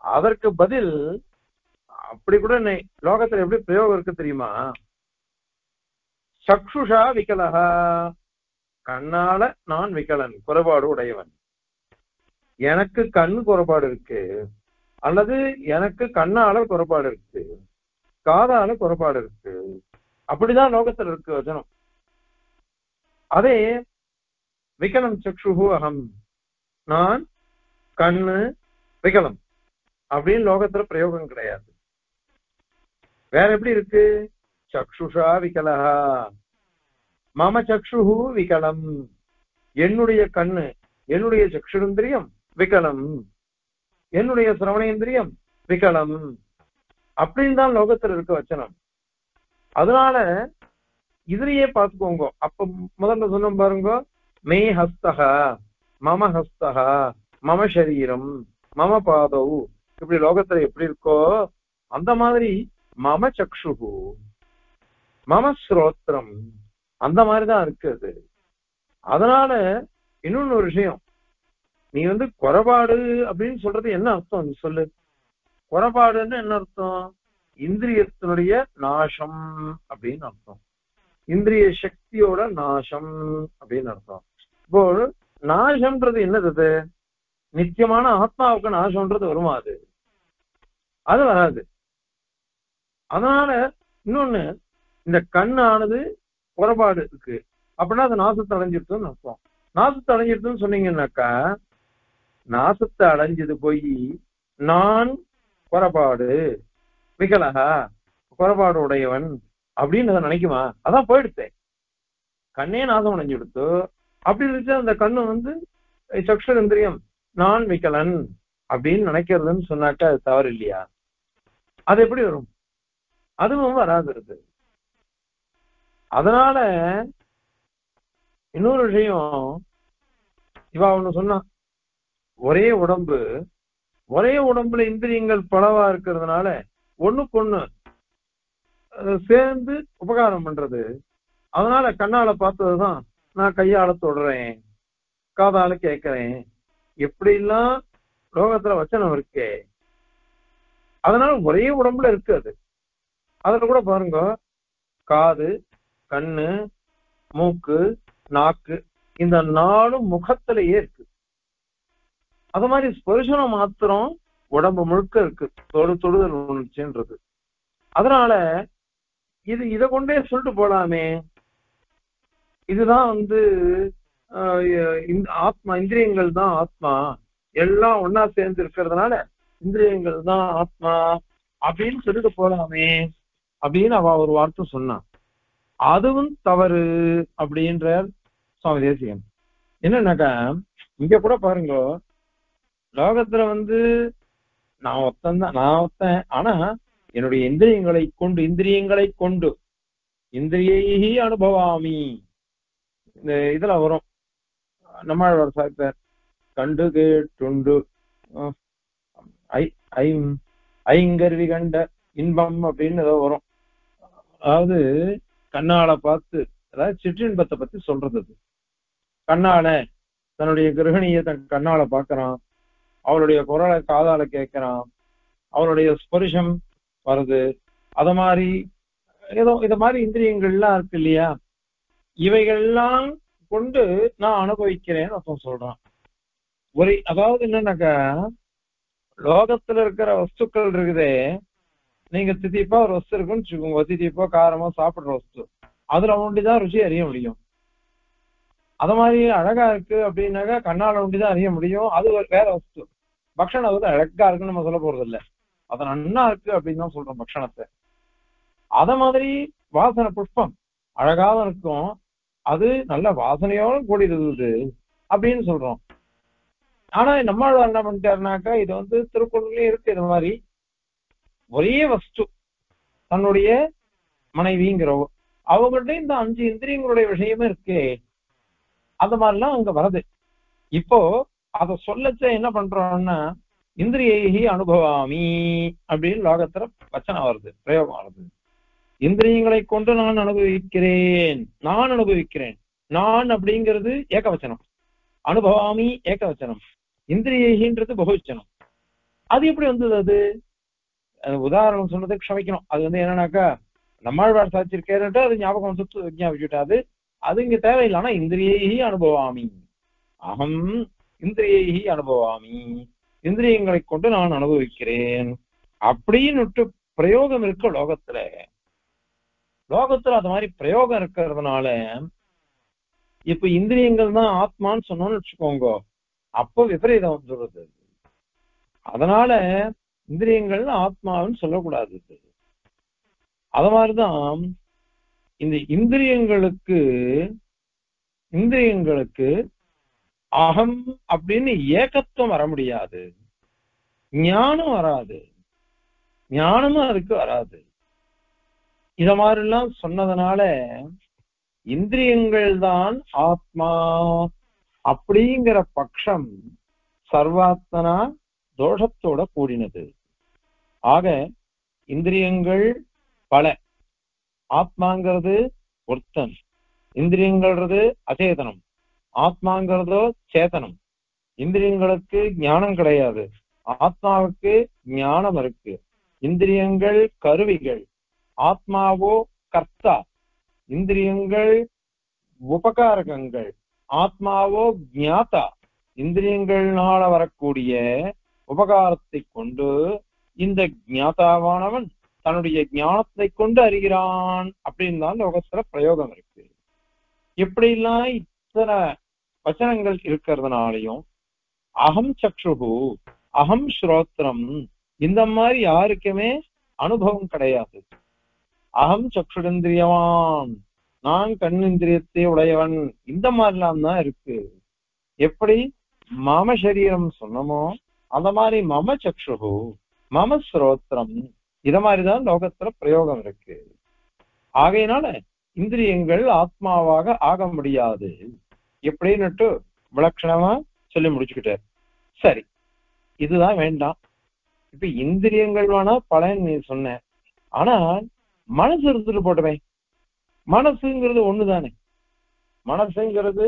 அதற்கு பதில் அப்படி கூட லோகத்துல எப்படி பிரயோகம் இருக்கு தெரியுமா? சக்ஷுஷா விகலஹா, கண்ணால நான் விகலன், குறைபாடு உடையவன். எனக்கு கண் குறைபாடு இருக்கு, அல்லது எனக்கு கண்ணால குறைபாடு இருக்கு, காதால குறைபாடு இருக்கு, அப்படிதான் லோகத்துல இருக்கு வச்சனம். அதே விகலம் சக்ஷுஹு அகம், நான் கண்ணு விகலம் அப்படின்னு லோகத்துல பிரயோகம் கிடையாது. வேற எப்படி இருக்கு? சக்ஷுஷா விகலஹா மம சக்ஷுஹு விகலம், என்னுடைய கண்ணு, என்னுடைய சக்ஷுரேந்திரியம் விகலம், என்னுடைய சிரவணேந்திரியம் விகலம், அப்படின்னு தான் லோகத்துல இருக்க வச்சனம். அதனால இதுலயே பார்த்துக்கோங்க. அப்ப முதல்ல சொன்ன பாருங்க, மே ஹஸ்தகா மம ஹஸ்தகா மம சரீரம் மம பாதவு, இப்படி லோகத்துல எப்படி இருக்கோ அந்த மாதிரி மம சக்ஷுஹு மம ஸ்ரோத்ரம் அந்த மாதிரிதான் இருக்குது. அதனால இன்னொன்னு ஒரு விஷயம், நீ குறைபாடு அப்படின்னு சொல்றது என்ன அர்த்தம் சொல்லு? குறைபாடுன்னு என்ன அர்த்தம்? இந்திரியத்தினுடைய நாசம் அப்படின்னு அர்த்தம், இந்திரிய சக்தியோட நாசம் அப்படின்னு அர்த்தம். இப்போ நாசம்ன்றது என்னது? நித்தியமான ஆத்மாவுக்கு நாசம்ன்றது வருமா? அது வராது. அதனால இன்னொன்னு, இந்த கண்ணானது குறைபாடு இருக்கு அப்படின்னா அது நாசத்தை அடைஞ்சிருக்குன்னு அர்த்தம். நாசத்தை அடைஞ்சிருக்குன்னு சொன்னீங்கன்னாக்கா, நாசத்தை அடைஞ்சது போய் நான் குறைபாடு விகலகா, குறைபாடு உடையவன் அப்படின்னு அதை நினைக்குமா? அதான் போயிடுத்தேன், கண்ணே நாசம் அடைஞ்சு கொடுத்து. அப்படி இருந்துச்சு அந்த கண்ணு சக்ஷுரேந்திரியம் நான் விகலன் அப்படின்னு நினைக்கிறதுன்னு சொன்னாக்கா அது தவறு இல்லையா? அது எப்படி வரும்? அதுவும் வராது இருக்கு. அதனால இன்னொரு விஷயம், இவா ஒண்ணு சொன்னா, ஒரே உடம்பு, ஒரே உடம்புல இந்திரியங்கள் பலவா இருக்கிறதுனால ஒண்ணுக்கு ஒண்ணு சேர்ந்து உபகாரம் பண்றது. அதனால கண்ணால பார்த்ததுதான் நான் கையால தொடுறேன், காதால கேட்கிறேன், எப்படிலாம் லோகத்துல வச்சனம் இருக்கே. அதனால ஒரே உடம்புல இருக்கு அது. அதுல கூட பாருங்க, காது, கண்ணு, மூக்கு, நாக்கு, இந்த நாலும் முகத்திலேயே இருக்கு. அது மாதிரி ஸ்பர்சனம் மாத்திரம் உடம்பு முழுக்க இருக்கு, தொடுதல் உணர்ச்சின்றது. அதனால இதை கொண்டே சொல்லிட்டு போலாமே, இதுதான் ஆத்மா, இந்திரியங்கள் தான் ஆத்மா, எல்லாம் ஒன்னா சேர்ந்து இருக்கிறதுனால இந்திரியங்கள் தான் ஆத்மா அப்படின்னு சொல்லிட்டு போலாமே அப்படின்னு அவ ஒரு வார்த்தை சொன்னான். அதுவும் தவறு அப்படின்ற சுவாமி தேசிகன். என்னன்னாக்கா, இங்க கூட பாருங்க, லோகத்துல நான் ஒத்தன், ஆனா என்னுடைய இந்திரியங்களை கொண்டு இந்திரியை அனுபவாமி, இந்த இதுல வரும் நம்மாழ்வார் சாய்ப்பார், கண்டு கேட்டுண்டு ஐங்கருவி கண்ட இன்பம் அப்படின்னு ஏதோ வரும். அதாவது கண்ணால பார்த்து, அதாவது சிற்றின்பத்தை பத்தி சொல்றது. அது கண்ணால தன்னுடைய கிரகணியை தன் கண்ணால பாக்குறான், அவளுடைய குரலை காதால கேட்கிறான், அவளுடைய ஸ்பரிசம் வருது. அத மாதிரி ஏதோ இத மாதிரி இந்திரியங்கள்லாம் இருக்கு இல்லையா, இவைகள்லாம் கொண்டு நான் அனுபவிக்கிறேன்னு ஒருத்தன் சொல்றான். அதாவது என்னன்னாக்கா, லோகத்துல இருக்கிற வஸ்துக்கள் இருக்குதே, நீங்க திதிப்பா ஒரு வஸ்து இருக்குன்னு வச்சுக்கோங்க, திதிப்பா காரமா சாப்பிடுற வஸ்து, அதுல ஒண்டிதான் ருச்சி அறிய முடியும். அத மாதிரி அழகா இருக்கு அப்படின்னாக்கா கண்ணால ஒண்டிதான் அறிய முடியும், அது வேற வஸ்து. பக்ஷணம் அழகா இருக்குன்னு நம்ம சொல்ல போறது இல்லை, அது நன்னா இருக்கு அப்படின்னு தான் சொல்றோம் பக்ஷணத்தை. அத மாதிரி வாசனை புஷ்பம் அழகாவும் இருக்கும், அது நல்ல வாசனையோட கூடியிருந்தது அப்படின்னு சொல்றோம். ஆனா நம்மளால என்ன பண்ணிட்டாருனாக்கா, இது திருக்குறள்லயே இருக்கு, இது மாதிரி ஒரே வஸ்து தன்னுடைய மனைவிங்கிறவ அவங்கள்ட்ட இந்த 5 இந்திரியங்களுடைய விஷயமே இருக்கு, அந்த மாதிரிலாம் அங்க வருது. இப்போ அத சொல்லச்ச என்ன பண்றோம்னா, இந்திரியை அனுபவாமி அப்படின்னு லோகத்துல வச்சனம் வருது, பிரயோகம் வருது. இந்திரியங்களை கொண்டு நான் அனுபவிக்கிறேன், நான் அப்படிங்கிறது ஏகவச்சனம், அனுபவாமி ஏகவச்சனம். இந்திரியைன்றது பகுவச்சனம். அது எப்படி வந்தது? அது உதாரணம் சொன்னதை க்ஷமிக்கணும். அது என்னன்னாக்கா நம்மாழ்வார் சாதிச்சிருக்கேன்ட்டு அது ஞாபகம் வந்து விஞ்ஞாபிச்சுட்டா அது இங்க தேவையில்லை. ஆனா இந்திரியை அனுபவாமி, அகம் இந்திரியை அனுபவாமி, இந்திரியங்களை கொண்டு நான் அனுபவிக்கிறேன் அப்படின்னு பிரயோகம் இருக்கு லோகத்துல. லோகத்துல அது மாதிரி பிரயோகம் இருக்கிறதுனால இப்ப இந்திரியங்கள் தான் ஆத்மான்னு சொன்னோம்னு வச்சுக்கோங்க, அப்போ விபரீதம் வந்துடுறது. அதனால இந்திரியங்கள் ஆத்மான்னு சொல்லக்கூடாது. அது மாதிரிதான் இந்த இந்திரியங்களுக்கு அகம் அப்படின்னு ஏகத்துவம் வர முடியாது, ஞானம் வராது, ஞானமும் அதுக்கு வராது. இத மாதிரிலாம் சொன்னதுனால இந்திரியங்கள் தான் ஆத்மா அப்படிங்கிற பட்சம் சர்வாத்மனா தோஷத்தோட கூடினது. ஆக இந்திரியங்கள் பல, ஆத்மாங்கிறது ஒருத்தன், இந்திரியங்கள்றது அச்சேதனம், ஆத்மாங்கிறதோ சேதனம். இந்திரியங்களுக்கு ஞானம் கிடையாது, ஆத்மாவுக்கு ஞானம் இருக்கு. இந்திரியங்கள் கருவிகள், ஆத்மாவோ கர்த்தா. இந்திரியங்கள் உபகாரகங்கள், ஆத்மாவோ ஞாதா. இந்திரியங்கள்னால வரக்கூடிய உபகாரத்தை கொண்டு இந்த ஞாதாவானவன் தன்னுடைய ஞானத்தை கொண்டு அறிகிறான் அப்படின்னு தான் லோகத்துல பிரயோகம் இருக்கு. எப்படிலாம் இத்தனை வச்சனங்கள் இருக்கிறதுனாலையும் அகம் சக்ஷுகு, அகம் ஸ்ரோத்ரம், இந்த மாதிரி யாருக்குமே அனுபவம் கிடையாது. அகம் சக்ஷுரேந்திரியவான், நான் கண்ணிந்திரியத்தை உடையவன், இந்த மாதிரிலாம் தான் இருக்கு. எப்படி மம சரீரம் சொன்னமோ அந்த மாதிரி மம சக்ஷுகு, மம ஸ்ரோத்ரம், இத மாதிரிதான் லோகத்துல பிரயோகம் இருக்கு. ஆகையினால இந்திரியங்கள் ஆத்மாவாக ஆக முடியாது எப்படின்னுட்டு விலட்சணமா சொல்லி முடிச்சுக்கிட்டார். சரி, இதுதான் வேண்டாம். இப்ப இந்திரியங்கள் வேணா பலன் நீ சொன்ன, ஆனா மனசு இருந்துட்டு போட்டவே. மனசுங்கிறது ஒண்ணுதானே, மனசுங்கிறது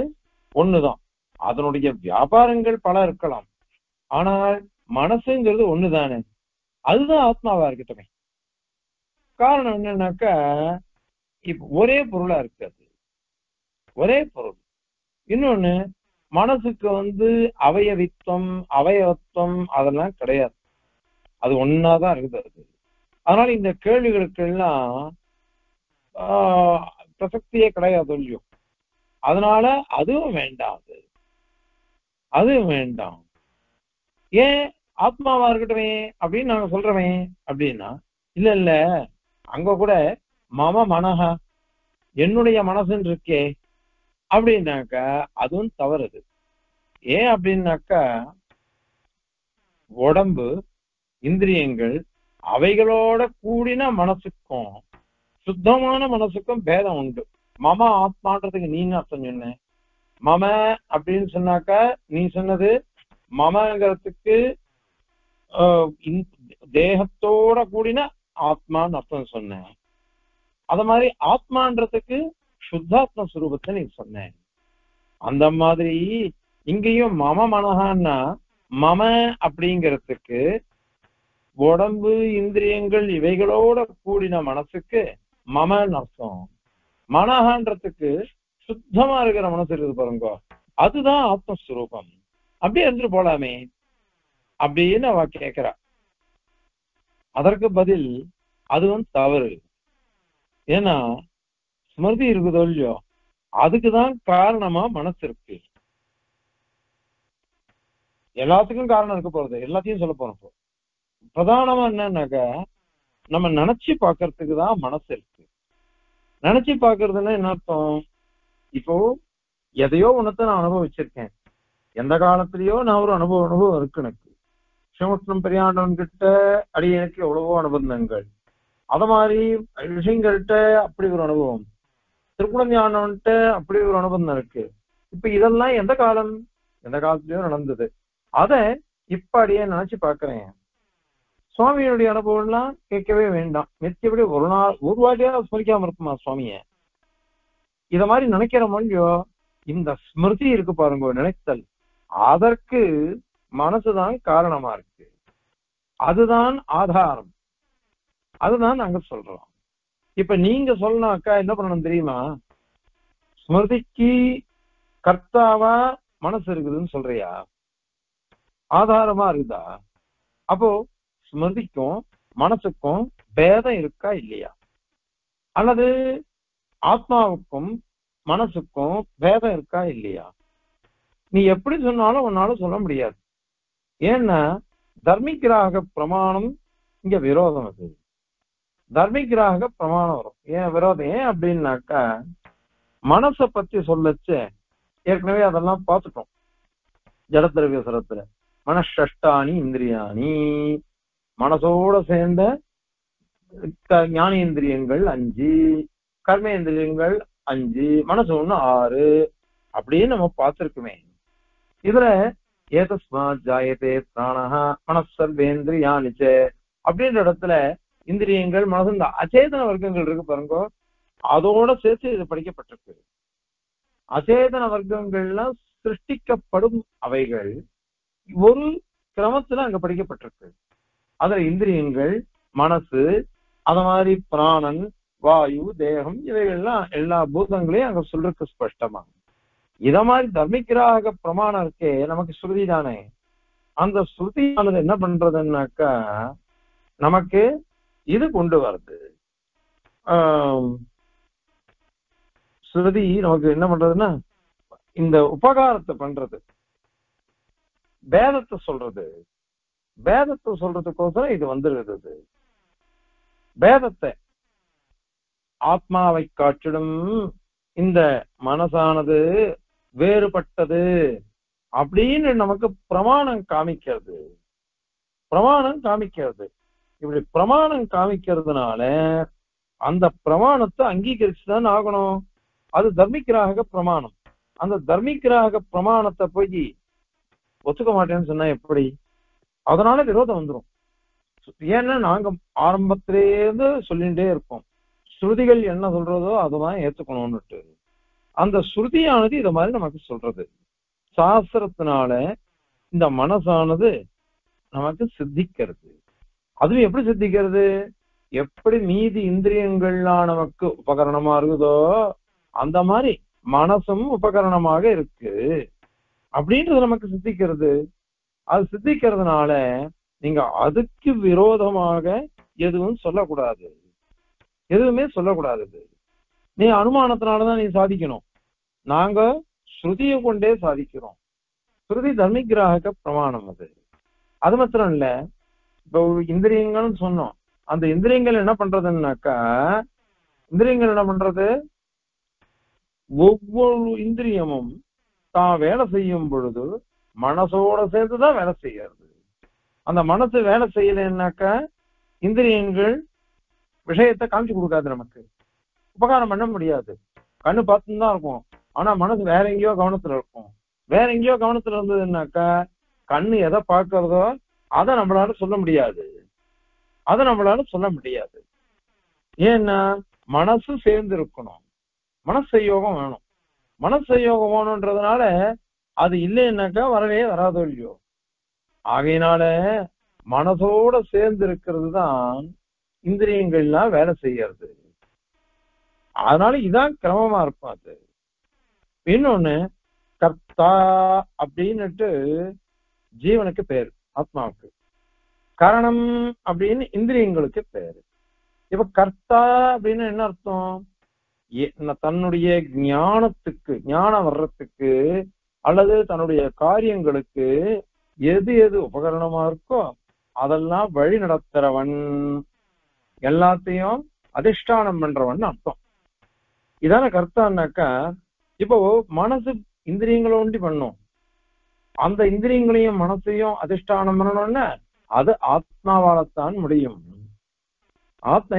ஒண்ணுதான். அதனுடைய வியாபாரங்கள் பல இருக்கலாம், ஆனால் மனசுங்கிறது ஒண்ணுதானே, அதுதான் ஆத்மாவா இருக்கட்டுமே. காரணம் என்னன்னாக்கா இப்ப ஒரே பொருளா இருக்காது, ஒரே பொருள். இன்னொன்னு மனசுக்கு அவயவித்துவம் அவயவத்துவம் அதெல்லாம் கிடையாது, அது ஒன்னாதான் இருக்குது. அதனால இந்த கேள்விகளுக்கு எல்லாம் பிரசக்தியே கிடையாது இல்லையோ. அதனால அதுவும் வேண்டாம், அதுவும் வேண்டாம். ஏன் ஆத்மாவா இருக்கட்டுமே அப்படின்னு நாங்க சொல்றோமே அப்படின்னா, இல்ல இல்ல அங்க கூட மம மனஹா, என்னுடைய மனசுன்னு இருக்கே அப்படின்னாக்கா அதுவும் தவறுது. ஏன் அப்படின்னாக்கா உடம்பு இந்திரியங்கள் அவைகளோட கூடின மனசுக்கும் சுத்தமான மனசுக்கும் பேதம் உண்டு. மம ஆத்மான்றதுக்கு நீ அர்த்தம் சொன்ன, மம அப்படின்னு சொன்னாக்கா நீ சொன்னது மமங்கிறதுக்கு தேகத்தோட கூடின ஆத்மான்னு அர்த்தம் சொன்ன. அத மாதிரி ஆத்மான்றதுக்கு சுத்தாத்ம சுரூபத்தை நீ சொன்ன. அந்த மாதிரி இங்கேயும் மம மனஹான்னா மம அப்படிங்கிறதுக்கு உடம்பு இந்திரியங்கள் இவைகளோட கூடின மனசுக்கு மமன்னு அர்த்தம். மனஹான்றதுக்கு சுத்தமா இருக்கிற மனசு இருக்குது பாருங்க, அதுதான் ஆத்மஸ்வரூபம். அப்படியே இருந்துட்டு போலாமே அப்படின்னு அவ கேட்கிறா. அதற்கு பதில் அதுவும் தவறு. ஏன்னா ஸ்மிருதி இருக்குதோ இல்லையோ, அதுக்குதான் காரணமா மனசு இருக்கு. எல்லாத்துக்கும் காரணம் இருக்க போறது, எல்லாத்தையும் சொல்ல போறோம். பிரதானமா என்னன்னாக்கா நம்ம நினைச்சு பாக்குறதுக்கு தான் மனசு இருக்கு. நினைச்சு பாக்குறதுன்னா என்ன அர்த்தம்? இப்போ எதையோ ஒன்னத்த நான் அனுபவிச்சிருக்கேன், எந்த காலத்திலயோ நான் ஒரு அனுபவம் இருக்கு எனக்கு. ஸ்ரீமுஷ்ணம் பெரியாண்டவன் கிட்ட அடியனுக்கு எவ்வளவோ அனுபவங்கள், அத மாதிரி ரிஷிங்கள்கிட்ட அப்படி ஒரு அனுபவம், திருக்குணஞானவன்ட்ட அப்படி ஒரு அனுபவம் இருக்கு. இப்ப இதெல்லாம் எந்த காலத்திலயோ நடந்தது. அத இப்ப அடியே நினைச்சு பாக்குறேன். சுவாமியுடைய அனுபவம்லாம் கேட்கவே வேண்டாம், நித்தியபடி ஒரு நாள் ஒரு வாட்டியா ஸ்மரிக்காம இருக்குமா சுவாமிய? இத மாதிரி நினைக்கிற மொழியோ இந்த ஸ்மிருதி இருக்கு பாருங்க, நினைத்தல், அதற்கு மனசுதான் காரணமா இருக்கு, அதுதான் ஆதாரம், அதுதான் நாங்க சொல்றோம். இப்ப நீங்க சொல்லனாக்கா என்ன பண்ணணும் தெரியுமா? ஸ்மிருதிக்கு கர்த்தாவா மனசு இருக்குதுன்னு சொல்றியா? ஆதாரமா இருக்குதா? அப்போ ஸ்மிருதிக்கும் மனசுக்கும் பேதம் இருக்கா இல்லையா? அல்லது ஆத்மாவுக்கும் மனசுக்கும் பேதம் இருக்கா இல்லையா? நீ எப்படி சொன்னாலும் உன்னால சொல்ல முடியாது. ஏன்னா தர்மிகிராக பிரமாணம் இங்க விரோதம். அது தர்மிகிராக பிரமாணம் வரும். ஏன் விரோதம்? ஏன் அப்படின்னாக்கா மனசை பத்தி சொல்லச்ச ஏற்கனவே அதெல்லாம் பார்த்துட்டோம். ஜடத்திரவிய சரத்துல மனஷ்டானி இந்திரியாணி, மனசோட சேர்ந்த ஞானேந்திரியங்கள் 5, கர்மேந்திரியங்கள் 5, மனசு 1 6 அப்படின்னு நம்ம பார்த்திருக்குமே. இதுல ஏதஸ்மாத் ஜாயதே பிராணஹ மனசர்வேந்திரியானிச்ச அப்படின்ற இடத்துல இந்திரியங்கள் மனசு இந்த அச்சேதன வர்க்கங்கள் இருக்கு பாருங்க, அதோட சேர்த்து இது படிக்கப்பட்டிருக்கு. அச்சேதன வர்க்கங்கள்லாம் சிருஷ்டிக்கப்படும் அவைகள் ஒரு கிரமத்துல அங்க படிக்கப்பட்டிருக்கு. அதுல இந்திரியங்கள், மனசு, அத மாதிரி பிராணன், வாயு, தேகம் இவைகள்லாம் எல்லா பூதங்களையும் அங்க சொல்றதுக்கு ஸ்பஷ்டமா. இத மாதிரி தர்மிகிராக பிரமாணம் இருக்கே நமக்கு ஸ்ருதி தானே. அந்த ஸ்ருதியானது என்ன பண்றதுன்னாக்கா நமக்கு இது கொண்டு வருது. ஸ்ருதி நமக்கு என்ன பண்றதுன்னா இந்த உபகாரத்தை பண்றது, பேதத்தை சொல்றது. பேதத்தை சொல்றதுக்கோசரம் இது வந்துருது. பேதத்தை ஆத்மாவை காட்டிடும் இந்த மனசானது வேறுபட்டது அப்படின்னு நமக்கு பிரமாணம் காமிக்கிறது. பிரமாணம் காமிக்கிறது. இப்படி பிரமாணம் காமிக்கிறதுனால அந்த பிரமாணத்தை அங்கீகரிச்சுதான் ஆகணும். அது தர்மிகிராக பிரமாணம். அந்த தர்மிகிராக பிரமாணத்தை போய் ஒத்துக்க மாட்டேன்னு சொன்னா எப்படி? அதனால விரோதம் வந்துடும். ஏன்னா நாங்க ஆரம்பத்திலேருந்து சொல்லிட்டே இருப்போம், ஸ்ருதிகள் என்ன சொல்றதோ அதுதான் ஏத்துக்கணும்னுட்டு. அந்த ஸ்ருதியானது இத மாதிரி நமக்கு சொல்றது. சாஸ்திரத்தினால இந்த மனசானது நமக்கு சித்திக்கிறது. அதுவும் எப்படி சித்திக்கிறது? எப்படி மீதி இந்திரியங்கள்லாம் நமக்கு உபகரணமா இருக்குதோ அந்த மாதிரி மனசும் உபகரணமாக இருக்கு அப்படின்றது நமக்கு சித்திக்கிறது. அது சித்திக்கிறதுனால நீங்க அதுக்கு விரோதமாக எதுவும் சொல்லக்கூடாது, எதுவுமே சொல்லக்கூடாது. நீ அனுமானத்தினாலதான் நீ சாதிக்கணும். நாங்க ஸ்ருதியை கொண்டே சாதிக்கிறோம். ஸ்ருதி தர்மிகிராக பிரமாணம். அது மாத்திரம் இல்ல, இப்போ இந்திரியங்கள்னு சொன்னோம். அந்த இந்திரியங்கள் என்ன பண்றதுன்னாக்கா, இந்திரியங்கள் என்ன பண்றது? ஒவ்வொரு இந்திரியமும் தான் வேலை செய்யும் பொழுது மனசோட சேர்த்துதான் வேலை செய்யறது. அந்த மனசு வேலை செய்யலைன்னாக்கா இந்திரியங்கள் விஷயத்தை காமிச்சு கொடுக்காது, நமக்கு உபகாரம் பண்ண முடியாது. கண்ணு பார்த்துதான் இருக்கும், ஆனா மனசு வேற எங்கேயோ கவனத்துல இருக்கும். வேற எங்கேயோ கவனத்துல இருந்ததுன்னாக்கா கண்ணு எதை பார்க்கறதோ அதை நம்மளால சொல்ல முடியாது. ஏன்னா மனசு சேர்ந்து இருக்கணும், மனசயோகம் வேணும். மனசயோகம் வேணும்ன்றதுனால அது இல்லைன்னாக்கா வரவே வராதோ இல்லையோ. ஆகையினால மனசோட சேர்ந்து இருக்கிறது தான் இந்திரியங்கள்லாம் வேலை செய்யறது. அதனால இதான் கிரமமா இருக்கும். அது இன்னொன்னு கர்த்தா அப்படின்னுட்டு ஜீவனுக்கு பேரு, ஆத்மாவுக்கு. கரணம் அப்படின்னு இந்திரியங்களுக்கு பேரு. இப்ப கர்த்தா அப்படின்னு என்ன அர்த்தம்? தன்னுடைய ஞானத்துக்கு, ஞானம் வர்றதுக்கு அல்லது தன்னுடைய காரியங்களுக்கு எது எது உபகரணமா இருக்கோ அதெல்லாம் வழி நடத்துறவன், எல்லாத்தையும் அதிஷ்டானம் பண்றவன் அர்த்தம். இதான கர்த்தான்னாக்கா, இப்போ மனசு இந்திரியங்களை ஒண்டி பண்ணும், அந்த இந்திரியங்களையும் மனசையும் அதிஷ்டானம் பண்ணணும்னா அது ஆத்மாவாலத்தான் முடியும்.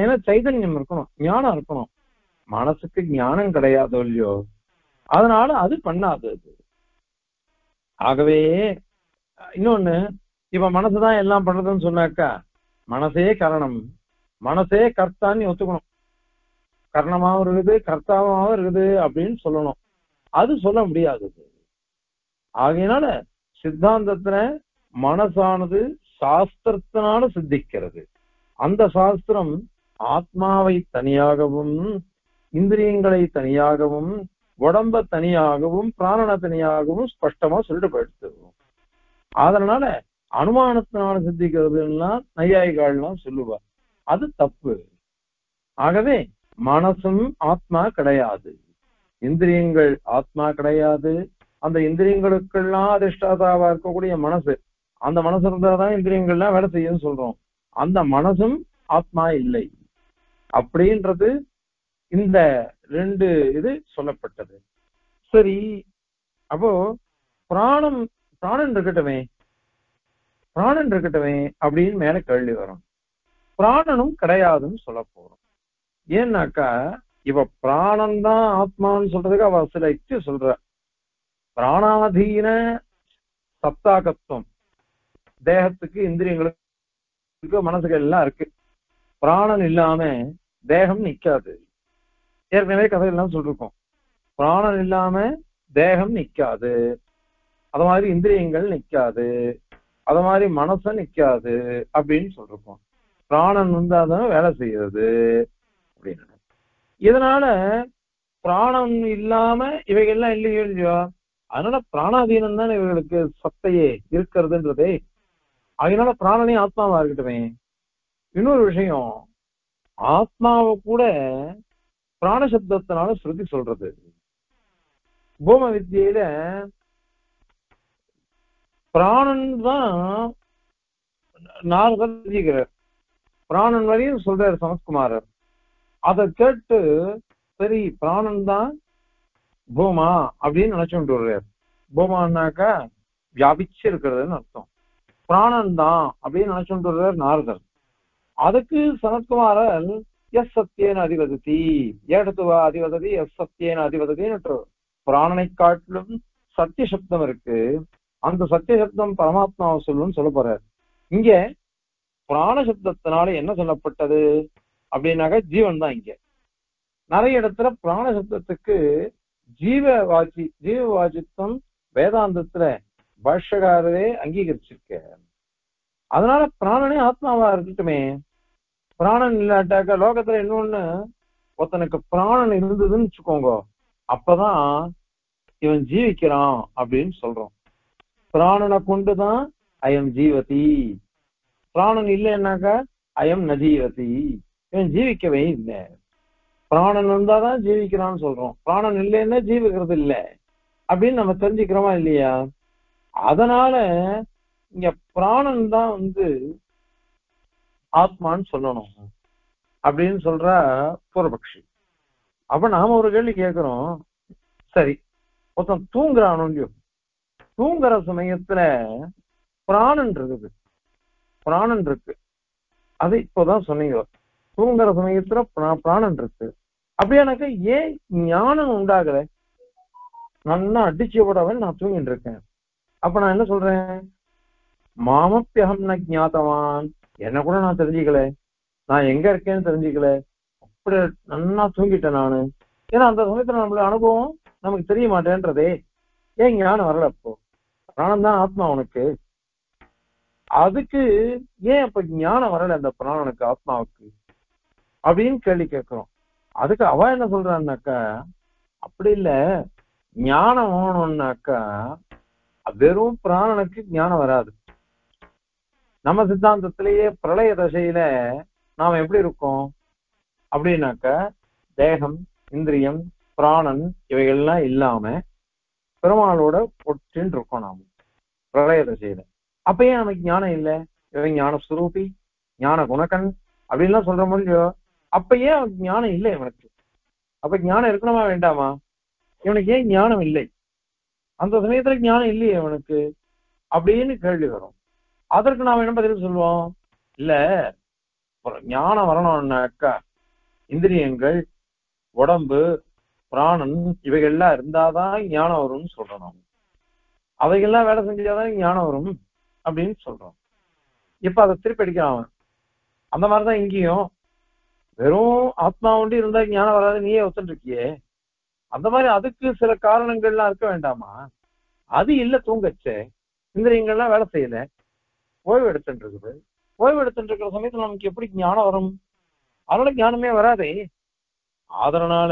ஏன்னா சைதன்யம் இருக்கணும், ஞானம் இருக்கணும். மனசுக்கு ஞானம் கிடையாதோ இல்லையோ, அதனால அது பண்ணாது. ஆகவே இன்னொன்னு, இப்ப மனசுதான் எல்லாம் பண்றதுன்னு சொன்னாக்கா மனசே கரணம், மனசே கர்த்தான்னு ஒத்துக்கணும். கரணமாவும் இருக்குது கர்த்தாவும் இருக்குது அப்படின்னு சொல்லணும். அது சொல்ல முடியாது. ஆகையினால சித்தாந்தத்துல மனசானது சாஸ்திரத்தினால சித்திக்கிறது. அந்த சாஸ்திரம் ஆத்மாவை தனியாகவும் இந்திரியங்களை தனியாகவும் உடம்ப தனியாகவும் பிராணனை தனியாகவும் ஸ்பஷ்டமா சொல்லிட்டு போயிடுது. அதனால அனுமானத்தினால சித்திக்கிறதுன்னா நையாயிகால்லாம் சொல்லுவார், அது தப்பு. ஆகவே மனசும் ஆத்மா கிடையாது, இந்திரியங்கள் ஆத்மா கிடையாது. அந்த இந்திரியங்களுக்கெல்லாம் அதிஷ்டாதாவா இருக்கக்கூடிய மனசு, அந்த மனசு இருந்தாதான் இந்திரியங்கள்லாம் வேலை செய்யும்னு சொல்றோம். அந்த மனசும் ஆத்மா இல்லை அப்படின்றது இந்த ரெண்டு இது சொல்லப்பட்டது. சரி, அப்போ பிராணம் பிராணன் இருக்கட்டுமே, பிராணன் இருக்கட்டுமே அப்படின்னு மேல கேள்வி வரும். பிராணனும் கிடையாதுன்னு சொல்ல போறோம். ஏன்னாக்கா இவ பிராணன் தான் ஆத்மான்னு சொல்றதுக்கு அவ சில யுக்தி சொல்ற. பிராணாதீன சத்தாகத்துவம் தேகத்துக்கு இந்திரியங்களுக்கு மனசுக்கு எல்லாம் இருக்கு. பிராணன் இல்லாம தேகம் நிக்காது. ஏற்கனவே கதையெல்லாம் சொல்லிருக்கோம், பிராணன் இல்லாம தேகம் நிக்காது, அது மாதிரி இந்திரியங்கள் நிக்காது, அது மாதிரி மனச நிக்காது அப்படின்னு சொல்லிருக்கோம். பிராணன் வந்தாதான் வேலை செய்யறது அப்படின்னு. இதனால பிராணம் இல்லாம இவைகள்லாம் இல்லையோ இல்லையோ, அதனால பிராணாதீனம் தான் இவர்களுக்கு சத்தையே இருக்கிறதுன்றதே. அதனால பிராணனே ஆத்மாவா இருக்கட்டுமே. இன்னொரு விஷயம், ஆத்மாவை கூட பிராணசப்தத்தினால ஸ்ருதி சொல்றது. பூம வித்தியில பிராணன் தான் நாரதர் தெரிஞ்சுக்கிறார், பிராணன் வரையும் சொல்றாரு சமத்குமாரர். அதை கேட்டு சரி பிராணன் தான் பூமா அப்படின்னு நினைச்சுட்டு வர்றாரு. பூமானாக்கா வியாபிச்சு இருக்கிறதுன்னு அர்த்தம். பிராணன் தான் அப்படின்னு நினைச்சுட்டு வர்றாரு நாரதர். அதுக்கு சனத்குமாரர் எஸ் சத்தியேன அதிவததி ஏடத்துவா அதிவததி எஸ் சத்தியேன அதிவததின்னு பிராணனை காட்டிலும் சத்திய சப்தம் இருக்கு, அந்த சத்திய சப்தம் பரமாத்மாவை சொல்லுன்னு சொல்ல போறாரு. இங்க பிராண சப்தத்தினால என்ன சொல்லப்பட்டது அப்படின்னாக்கா ஜீவன் தான். இங்க நிறைய இடத்துல பிராண சப்தத்துக்கு ஜீவவாச்சித்வம் வேதாந்தத்துல பாஷ்யகாரரே அங்கீகரிச்சிருக்க. அதனால பிராணனே ஆத்மாவா இருக்கட்டுமே. பிராணன் இல்லாட்டாக்க லோகத்துல இன்னொன்னு, ஒருத்தனுக்கு பிராணன் இருந்ததுன்னு வச்சுக்கோங்க, அப்பதான் இவன் ஜீவிக்கிறான் அப்படின்னு சொல்றோம். பிராணனை கொண்டுதான் அயம் ஜீவதி, பிராணன் இல்லைன்னாக்கா அயம் நஜீவதி, இவன் ஜீவிக்கவே இல்லை. பிராணன் வந்தாதான் ஜீவிக்கிறான்னு சொல்றோம், பிராணன் இல்லைன்னா ஜீவிக்கிறது இல்லை அப்படின்னு நம்ம தெரிஞ்சுக்கிறோமா இல்லையா. அதனால இங்க பிராணன் தான் ஆத்மான்னு சொல்லணும் அப்படின்னு சொல்ற பூர்வபக்ஷி. அப்ப நாம ஒரு கேள்வி கேட்கிறோம், சரி ஒருத்தன் தூங்குறானோ இல்லையோ, தூங்குற சமயத்துல பிராணன் இருக்குது, பிராணன் இருக்கு, அது இப்போதான் சொன்னீங்க, தூங்குற சமயத்துல பிராணன் இருக்கு. அப்படியானாக்க ஏன் ஞானம் உண்டாகல? நல்லா அடிச்சு போடவன் நான் தூங்கிட்டு இருக்கேன். அப்ப நான் என்ன சொல்றேன், மாமப்பியகம் ந ஞாத்தவான், என்ன கூட நான் தெரிஞ்சுக்கல, நான் எங்க இருக்கேன்னு தெரிஞ்சுக்கல, அப்படி நல்லா தூங்கிட்டேன் நானு. ஏன்னா அந்த சமயத்துல நம்மளுடைய அனுபவம் நமக்கு தெரிய மாட்டேன்றதே. ஏன் ஞானம் வரல? அப்போ பிராணம் தான் ஆத்மா உனக்கு, அதுக்கு ஏன் அப்ப ஞானம் வரல அந்த பிராணனுக்கு ஆத்மாவுக்கு அப்படின்னு கேள்வி கேட்கிறோம். அதுக்கு அவ என்ன சொல்றான்னாக்கா, அப்படி இல்ல, ஞானம் வேணும்னாக்கா வெறும் பிராணனுக்கு ஞானம் வராது. நம்ம சித்தாந்தத்திலேயே பிரளய தசையில நாம எப்படி இருக்கோம் அப்படின்னாக்க, தேகம் இந்திரியம் பிராணன் இவைகள்லாம் இல்லாம பெருமாளோட ஒற்றின்னு இருக்கோம் நாம பிரளய தசையில. அப்ப ஏன் நமக்கு ஞானம் இல்லை? இவன் ஞான சுரூபி ஞான குணக்கன் அப்படின்லாம் சொல்ற முடியோ, அப்ப ஏன் அவனுக்கு ஞானம் இல்லை இவனுக்கு? அப்ப ஞானம் இருக்கணுமா வேண்டாமா? இவனுக்கு ஏன் ஞானம் இல்லை? அந்த சமயத்துல ஞானம் இல்லையே இவனுக்கு அப்படின்னு கேள்வி வரும். அதற்கு நாம என்ன பதில் சொல்லுவோம், இல்ல ஞானம் வரணும்னாக்கா இந்திரியங்கள் உடம்பு பிராணன் இவைகள்லாம் இருந்தாதான் ஞானம் வரும்னு சொல்றோம். அவைகள்லாம் வேலை செஞ்சாதான் ஞானம் வரும் அப்படின்னு சொல்றோம். இப்ப அதை திருப்பி அடிக்கிறான். அந்த மாதிரிதான் இங்கேயும் வெறும் ஆத்மா ஒண்டி இருந்தா ஞானம் வராது நீயே ஒத்துட்டு இருக்கியே, அந்த மாதிரி அதுக்கு சில காரணங்கள்லாம் இருக்க வேண்டாமா? அது இல்ல, தூங்கச்சே இந்திரியங்கள்லாம் வேலை செய்யல, ஓய்வு எடுத்துட்டு இருக்குது. ஓய்வு எடுத்துட்டு இருக்கிற சமயத்துல நமக்கு எப்படி ஞானம் வரும்? அதனால ஞானமே வராதே. அதனால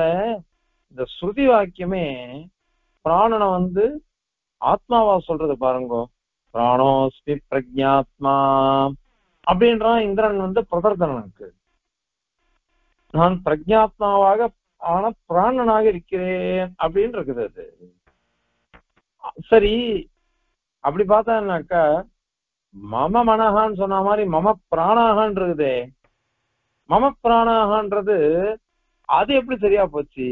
இந்த ஸ்ருதி வாக்கியமே பிராணனை ஆத்மாவா சொல்றது பாருங்க. பிராணோஸ்மி பிரஜாத்மா அப்படின்றான் இந்திரன் பிரதர்தனனுக்கு. நான் பிரஜாத்மாவாக ஆன பிராணனாக இருக்கிறேன் அப்படின்னு இருக்குது. அது சரி, அப்படி பார்த்தான்னாக்கா மம மனஹான்னு சொன்ன மாதிரி மம பிராணாகான் இருக்குதே, மம பிராணாகான்றது அது எப்படி சரியா போச்சு?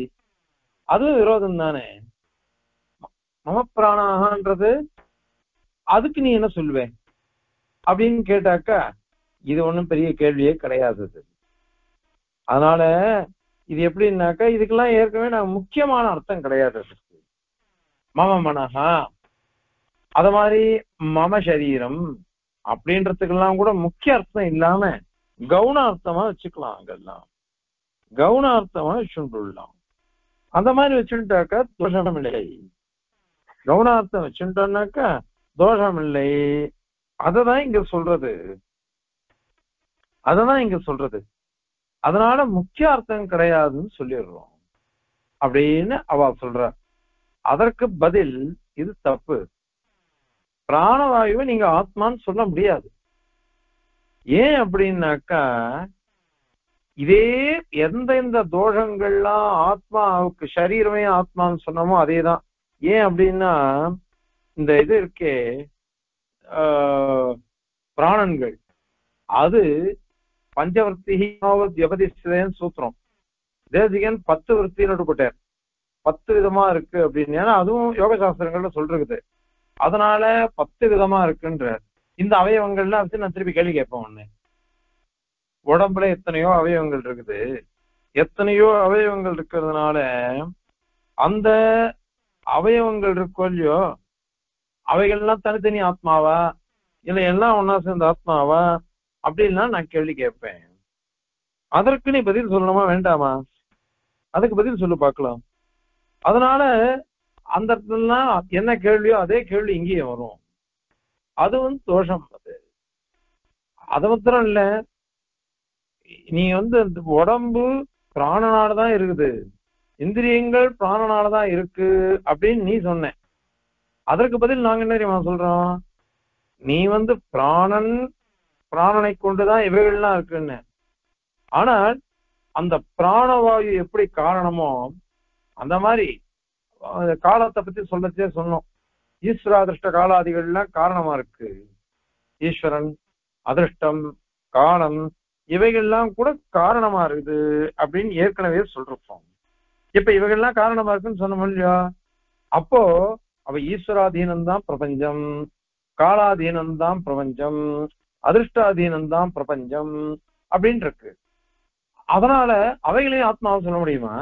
அதுவும் விரோதம் தானே. மம பிராணாகான்றது அதுக்கு நீ என்ன சொல்லுவேன் அப்படின்னு கேட்டாக்கா இது ஒண்ணும் பெரிய கேள்வியே கிடையாது. அதனால இது எப்படின்னாக்கா இதுக்கெல்லாம் ஏற்கனவே நான் முக்கியமான அர்த்தம் கிடையாது. மம மனஹா அத மாதிரி மம சரீரம் அப்படின்றதுக்கெல்லாம் கூட முக்கிய அர்த்தம் இல்லாம கவுன அர்த்தமா வச்சுக்கலாம். அங்கெல்லாம் கவுன அர்த்தமா வச்சுட்டுலாம். அந்த மாதிரி வச்சுட்டாக்கா தோஷம் இல்லை. கவுனார்த்தம் வச்சுட்டோம்னாக்கா தோஷம் இல்லை. அததான் இங்க சொல்றது. அததான் இங்க சொல்றது. அதனால முக்கிய அர்த்தம் கிடையாதுன்னு சொல்லிடுறோம் அப்படின்னு அவ சொல்ற. அதற்கு பதில் இது தப்பு. பிராணவாயுவை நீங்க ஆத்மான்னு சொல்ல முடியாது. ஏன் அப்படின்னாக்கா இதே எந்த தோஷங்கள்லாம் ஆத்மாவுக்கு சரீரமே ஆத்மான்னு சொன்னோமோ அதேதான். ஏன் அப்படின்னா இந்த இது இருக்கே பிராணன்கள் அது பஞ்சவர்த்தி வியபதிஷ்டேன்னு சூத்திரம். தேசிகன் 10 விற்த்தின்னு போட்டார். 10 விதமா இருக்கு அப்படின்னு. ஏன்னா அதுவும் யோக சாஸ்திரங்கள்ல சொல்றது. அதனால 10 விதமா இருக்குன்ற இந்த அவயவங்கள்லாம் வச்சு நான் திருப்பி கேள்வி கேட்பேன். ஒண்ணு, உடம்புல எத்தனையோ அவயவங்கள் இருக்குது. எத்தனையோ அவயவங்கள் இருக்கிறதுனால அந்த அவயவங்கள் இருக்கோ இல்லையோ அவைகள்லாம் தனித்தனி ஆத்மாவா இல்ல எல்லாம் ஒன்னா சேர்ந்த ஆத்மாவா அப்படின்லாம் நான் கேள்வி கேட்பேன். அதற்கு நீ பதில் சொல்லணுமா வேண்டாமா? அதுக்கு பதில் சொல்லு பார்க்கலாம். அதனால அந்த இடத்துலாம் என்ன கேள்வியோ அதே கேள்வி இங்கேயும் வரும். அது தோஷம். அது மாத்திரம் இல்ல, நீ உடம்பு பிராணனாலதான் இருக்குது, இந்திரியங்கள் பிராணனாலதான் இருக்கு அப்படின்னு நீ சொன்ன. அதற்கு பதில் நாங்க என்ன தெரியுமா சொல்றோம்? நீ பிராணனை கொண்டுதான் இவைகள்லாம் இருக்குன்னு. ஆனால் அந்த பிராணவாயு எப்படி காரணமோ அந்த மாதிரி காலத்தை பத்தி சொல்லச்சே சொன்னோம். ஈஸ்வராதிருஷ்ட காலாதிகள்லாம் காரணமா இருக்கு. ஈஸ்வரன், அதிருஷ்டம், காலம் இவைகள்லாம் கூட காரணமா இருக்குது அப்படின்னு ஏற்கனவே சொல்றோம். இப்ப இவைகள்லாம் காரணமா இருக்குன்னு சொன்னோம் இல்லையா? அப்போ அவ ஈஸ்வராதீனம்தான் பிரபஞ்சம், காலாதீனம்தான் பிரபஞ்சம், அதிருஷ்டாதீனம்தான் பிரபஞ்சம் அப்படின்னு இருக்கு. அதனால அவைகளையும் ஆத்மாவை சொல்ல முடியுமா?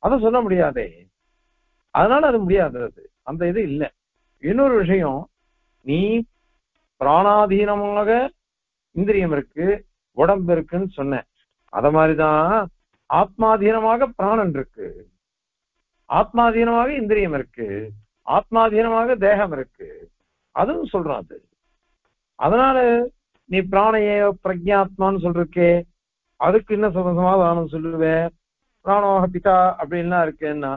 அதை சொல்ல முடியாதே. அதனால அது முடியாது. அந்த இது இல்லை. இன்னொரு விஷயம், நீ பிராணாதீனமாக இந்திரியம் இருக்கு, உடம்பு இருக்குன்னு சொன்ன. அத மாதிரிதான் ஆத்மாதீனமாக பிராணன் இருக்கு, ஆத்மாதீனமாக இந்திரியம் இருக்கு, ஆத்மாதீனமாக தேகம் இருக்கு. அதுவும் சொல்றான் அது. அதனால நீ பிராணைய பிரஜாத்மான்னு சொல்றக்கே அதுக்கு என்ன சமாதானம் சொல்லுவேன்? பிராணோக பிதா அப்படின்லாம் இருக்குன்னா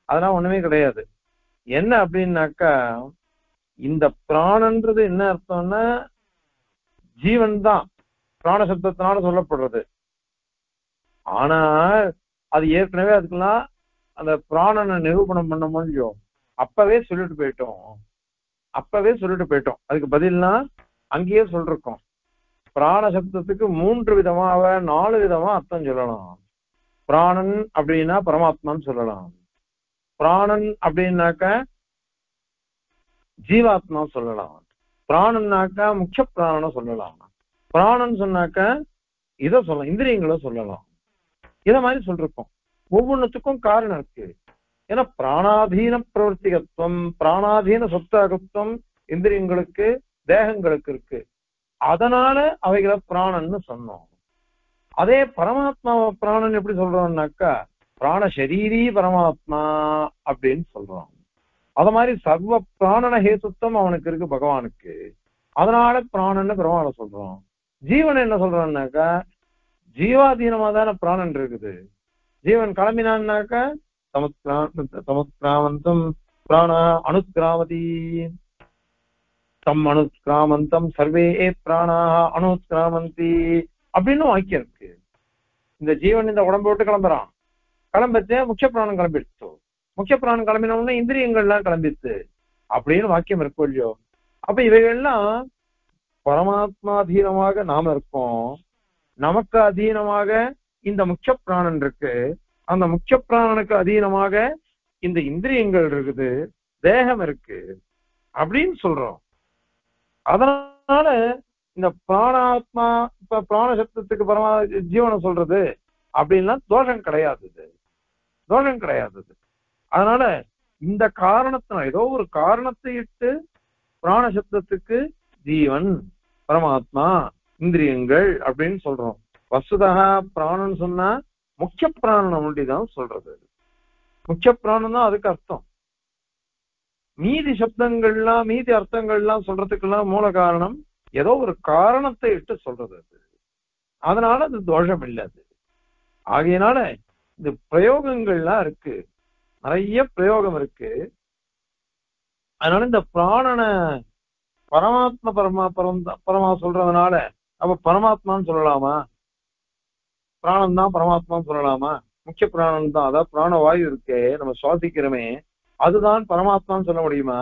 அதெல்லாம் ஒண்ணுமே கிடையாது. என்ன அப்படின்னாக்கா இந்த பிராணன்றது என்ன அர்த்தம்னா ஜீவன் தான் பிராணசப்தத்தினால சொல்லப்படுறது. ஆனால் அது ஏற்கனவே அதுக்கெல்லாம் அந்த பிராணனை நிரூபணம் பண்ண முடியும். அப்பவே சொல்லிட்டு போயிட்டோம். அதுக்கு பதில்னா அங்கேயே சொல்லிருக்கோம். பிராண சப்தத்துக்கு 3 விதமாக 4 விதமா அர்த்தம் சொல்லலாம். பிராணன் அப்படின்னா பரமாத்மான்னு சொல்லலாம். பிராணன் அப்படின்னாக்கா ஜீவாத்மா சொல்லலாம். பிராணன்னாக்கா முக்கிய பிராணனை சொல்லலாம். பிராணன் சொன்னாக்கா இதை சொல்லலாம், இந்திரியங்களை சொல்லலாம். இத மாதிரி சொல்லிருக்கோம். ஒவ்வொன்றுத்துக்கும் காரணம் இருக்கு. ஏன்னா பிராணாதீன பிரவர்த்திகத்துவம், பிராணாதீன சொத்தாகத்துவம் இந்திரியங்களுக்கு தேகங்களுக்கு இருக்கு. அதனால அவைகளை பிராணன்னு சொன்னோம். அதே பரமாத்மா பிராணன் எப்படி சொல்றோம்னாக்கா பிராண சரீரி பரமாத்மா அப்படின்னு சொல்றோம். அத மாதிரி சர்வ பிராணன ஹேசுத்தம் அவனுக்கு இருக்கு, பகவானுக்கு. அதனால பிராணன்னு பெருமாளை சொல்றோம். ஜீவன் என்ன சொல்றோம்னாக்கா ஜீவாதீனமா தானே பிராணன் இருக்குது. ஜீவன் கிளம்பினான்னாக்கா சமுத்கிராமந்தம் பிராண அனுத்கிராமதி தம் அனுத்கிராமந்தம் சர்வே பிராணா அனுத்கிராமந்தி அப்படின்னு வாக்கியம் இருக்கு. இந்த ஜீவன் இந்த உடம்பு விட்டு கிளம்புறான், கிளம்பச்சே முக்கிய பிராணம் கிளம்பிடுச்சு, முக்கிய பிராணம் கிளம்பினோம்னா இந்திரியங்கள்லாம் கிளம்பிடுச்சு அப்படின்னு வாக்கியம் இருக்கும் இல்லையோ. அப்ப இவைகள்லாம் பரமாத்மாதீனமாக நாம இருக்கோம், நமக்கு அதீனமாக இந்த முக்கிய பிராணன் இருக்கு, அந்த முக்கிய பிராணனுக்கு அதீனமாக இந்த இந்திரியங்கள் இருக்குது, தேகம் இருக்கு அப்படின்னு சொல்றோம். அதனால இந்த பிராணாத்மா இப்ப பிராண சப்தத்துக்கு பரமா ஜீவனை சொல்றது அப்படின்னா தோஷம் கிடையாது, தோஷம் கிடையாது. அதனால இந்த காரணத்தினால ஏதோ ஒரு காரணத்தை இட்டு பிராண சப்தத்துக்கு ஜீவன் பரமாத்மா இந்திரியங்கள் அப்படின்னு சொல்றோம். வசுதா பிராணன் சொன்னா முக்கிய பிராணனை ஒண்டிதான் சொல்றது. முக்கிய பிராணம் தான் அதுக்கு அர்த்தம். மீதி சப்தங்கள்லாம் மீதி அர்த்தங்கள்லாம் சொல்றதுக்கெல்லாம் மூல காரணம் ஏதோ ஒரு காரணத்தை இட்டு சொல்றது அது. அதனால அது தோஷம் இல்லை அது. ஆகையினால இந்த பிரயோகங்கள்லாம் இருக்கு, நிறைய பிரயோகம் இருக்கு. அதனால இந்த பிராணனை பரமாத்மா பரமா சொல்றதுனால அப்ப பரமாத்மான்னு சொல்லலாமா, பிராணம் தான் பரமாத்மான்னு சொல்லலாமா? முக்கிய பிராணம் தான், அதாவது பிராணவாயு இருக்கே நம்ம சுவாசிக்கிறோமே அதுதான் பரமாத்மான்னு சொல்ல முடியுமா?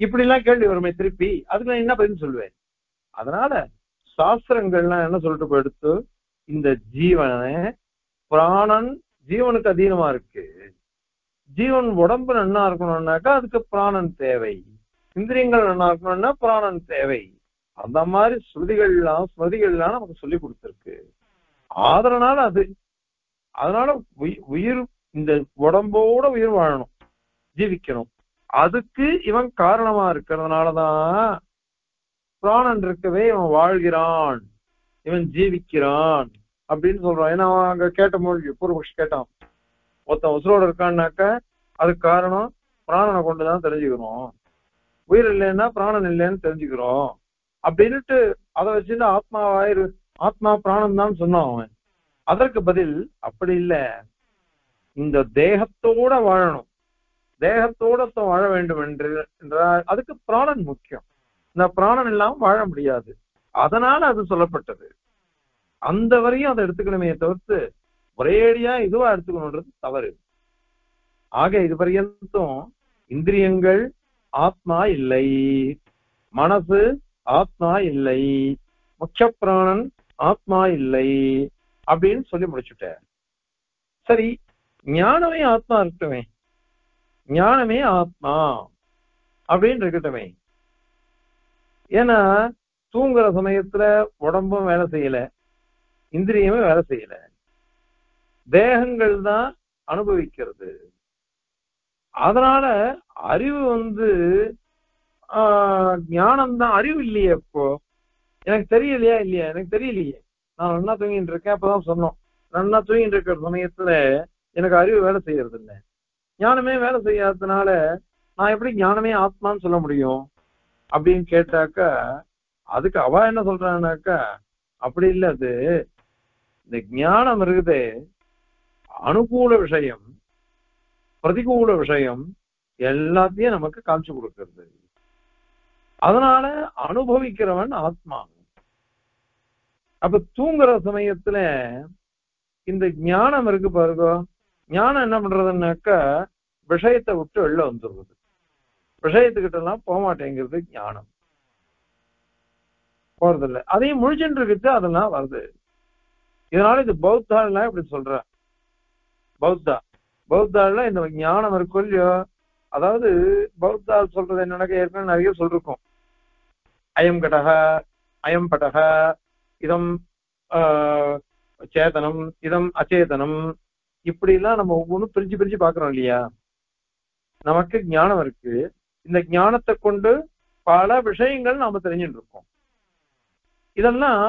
இப்படி எல்லாம் கேள்வி வருமே திருப்பி, அதுக்கு நான் என்ன பதில் சொல்லுவேன்? அதனால சாஸ்திரங்கள்லாம் என்ன சொல்லிட்டு போயிடுத்து, இந்த ஜீவனை பிராணன் ஜீவனுக்கு அதீனமா இருக்கு, ஜீவன் உடம்பு நன்னா இருக்கணும்னாக்கா அதுக்கு பிராணன் தேவை, இந்திரியங்கள் நன்னா இருக்கணும்னா பிராணன் தேவை. அந்த மாதிரி ஸ்மிருதிகள்லாம் நமக்கு சொல்லி கொடுத்துருக்கு. அதனால அது அதனால உயிர் இந்த உடம்போட உயிர் வாழணும், ஜீவிக்கணும், அதுக்கு இவன் காரணமா இருக்கிறதுனாலதான் பிராணன் இருக்கவே இவன் வாழ்கிறான், இவன் ஜீவிக்கிறான் அப்படின்னு சொல்றான். ஏன்னா அவன் அங்க கேட்ட மொழி பூர்வபக்ஷி கேட்டான், ஒருத்தன் உசுரோட இருக்கான்னாக்க அதுக்கு காரணம் பிராணனை கொண்டுதான் தெரிஞ்சுக்கிறோம், உயிர் இல்லைன்னா பிராணன் இல்லைன்னு தெரிஞ்சுக்கிறோம் அப்படின்னுட்டு அதை வச்சுட்டு ஆத்மா பிராணம் தான் சொன்னான் அவன். அதற்கு பதில் அப்படி இல்லை, இந்த தேகத்தோட வாழணும், தேகத்தோட வாழ வேண்டும் என்றால் அதுக்கு பிராணன் முக்கியம், இந்த பிராணன் இல்லாம வாழ முடியாது. அதனால அது சொல்லப்பட்டது. அந்த வரையும் அதை எடுத்துக்கணுமே தவிர்த்து ஒரேடியா இதுவா எடுத்துக்கணுன்றது தவறு. ஆக இது பர்யந்தம் இந்திரியங்கள் ஆத்மா இல்லை, மனசு ஆத்மா இல்லை, முக்கிய பிராணன் ஆத்மா இல்லை அப்படின்னு சொல்லி முடிச்சுட்டார். சரி, ஞானமே ஆத்மா இருக்கட்டுமே, ஞானமே ஆத்மா அப்படின்னு இருக்கட்டுமே. ஏன்னா தூங்குற சமயத்துல உடம்பும் வேலை செய்யல, இந்திரியமே வேலை செய்யல, தேகங்கள் தான் அனுபவிக்கிறது. அதனால அறிவு ஞானம்தான், அறிவு இல்லையே. இப்போ எனக்கு தெரியலையா இல்லையா, எனக்கு தெரியலையே, நான் நல்லா தூங்கிட்டு இருக்கேன், அப்பதான் சொன்னோம் நல்லா தூங்கிட்டு இருக்கிற சமயத்துல எனக்கு அறிவு வேலை செய்யறது இல்லை, ஞானமே வேலை செய்யாததுனால நான் எப்படி ஞானமே ஆத்மான்னு சொல்ல முடியும் அப்படின்னு கேட்டாக்கா அதுக்கு அவ என்ன சொல்றான்னாக்கா அப்படி இல்லை, அது இந்த ஞானம் இருக்குது அனுகூல விஷயம் பிரதிகூல விஷயம் எல்லாத்தையும் நமக்கு காமிச்சு கொடுக்கிறது. அதனால அனுபவிக்கிறவன் ஆத்மா. அப்ப தூங்குற சமயத்துல இந்த ஞானம் இருக்கு பாருங்க, ஞானம் என்ன பண்றதுன்னாக்கா விஷயத்தை விட்டு வெளில வந்துடுறது, விஷயத்துக்கிட்ட எல்லாம் போக மாட்டேங்கிறது ஞானம், போறதில்லை. அதையும் முழிச்சுட்டு இருக்குது, அதெல்லாம் வருது. இதனால இது பௌத்தாலாம் இப்படி சொல்ற, பௌத்தால இந்த ஞானம் இருக்கும் இல்லையோ, அதாவது பௌத்தா சொல்றது என்னன்னாக்க ஏற்கனவே நிறைய சொல்லிருக்கோம். அயம் கடக அயம் படக, இதம் சேதனம் இதம் அச்சேதனம், இப்படி எல்லாம் நம்ம ஒவ்வொன்றும் பிரிச்சு பாக்குறோம் இல்லையா. நமக்கு ஞானம் இருக்கு, இந்த ஞானத்தை கொண்டு பல விஷயங்கள் நாம தெரிஞ்சுட்டு இருக்கோம். இதெல்லாம்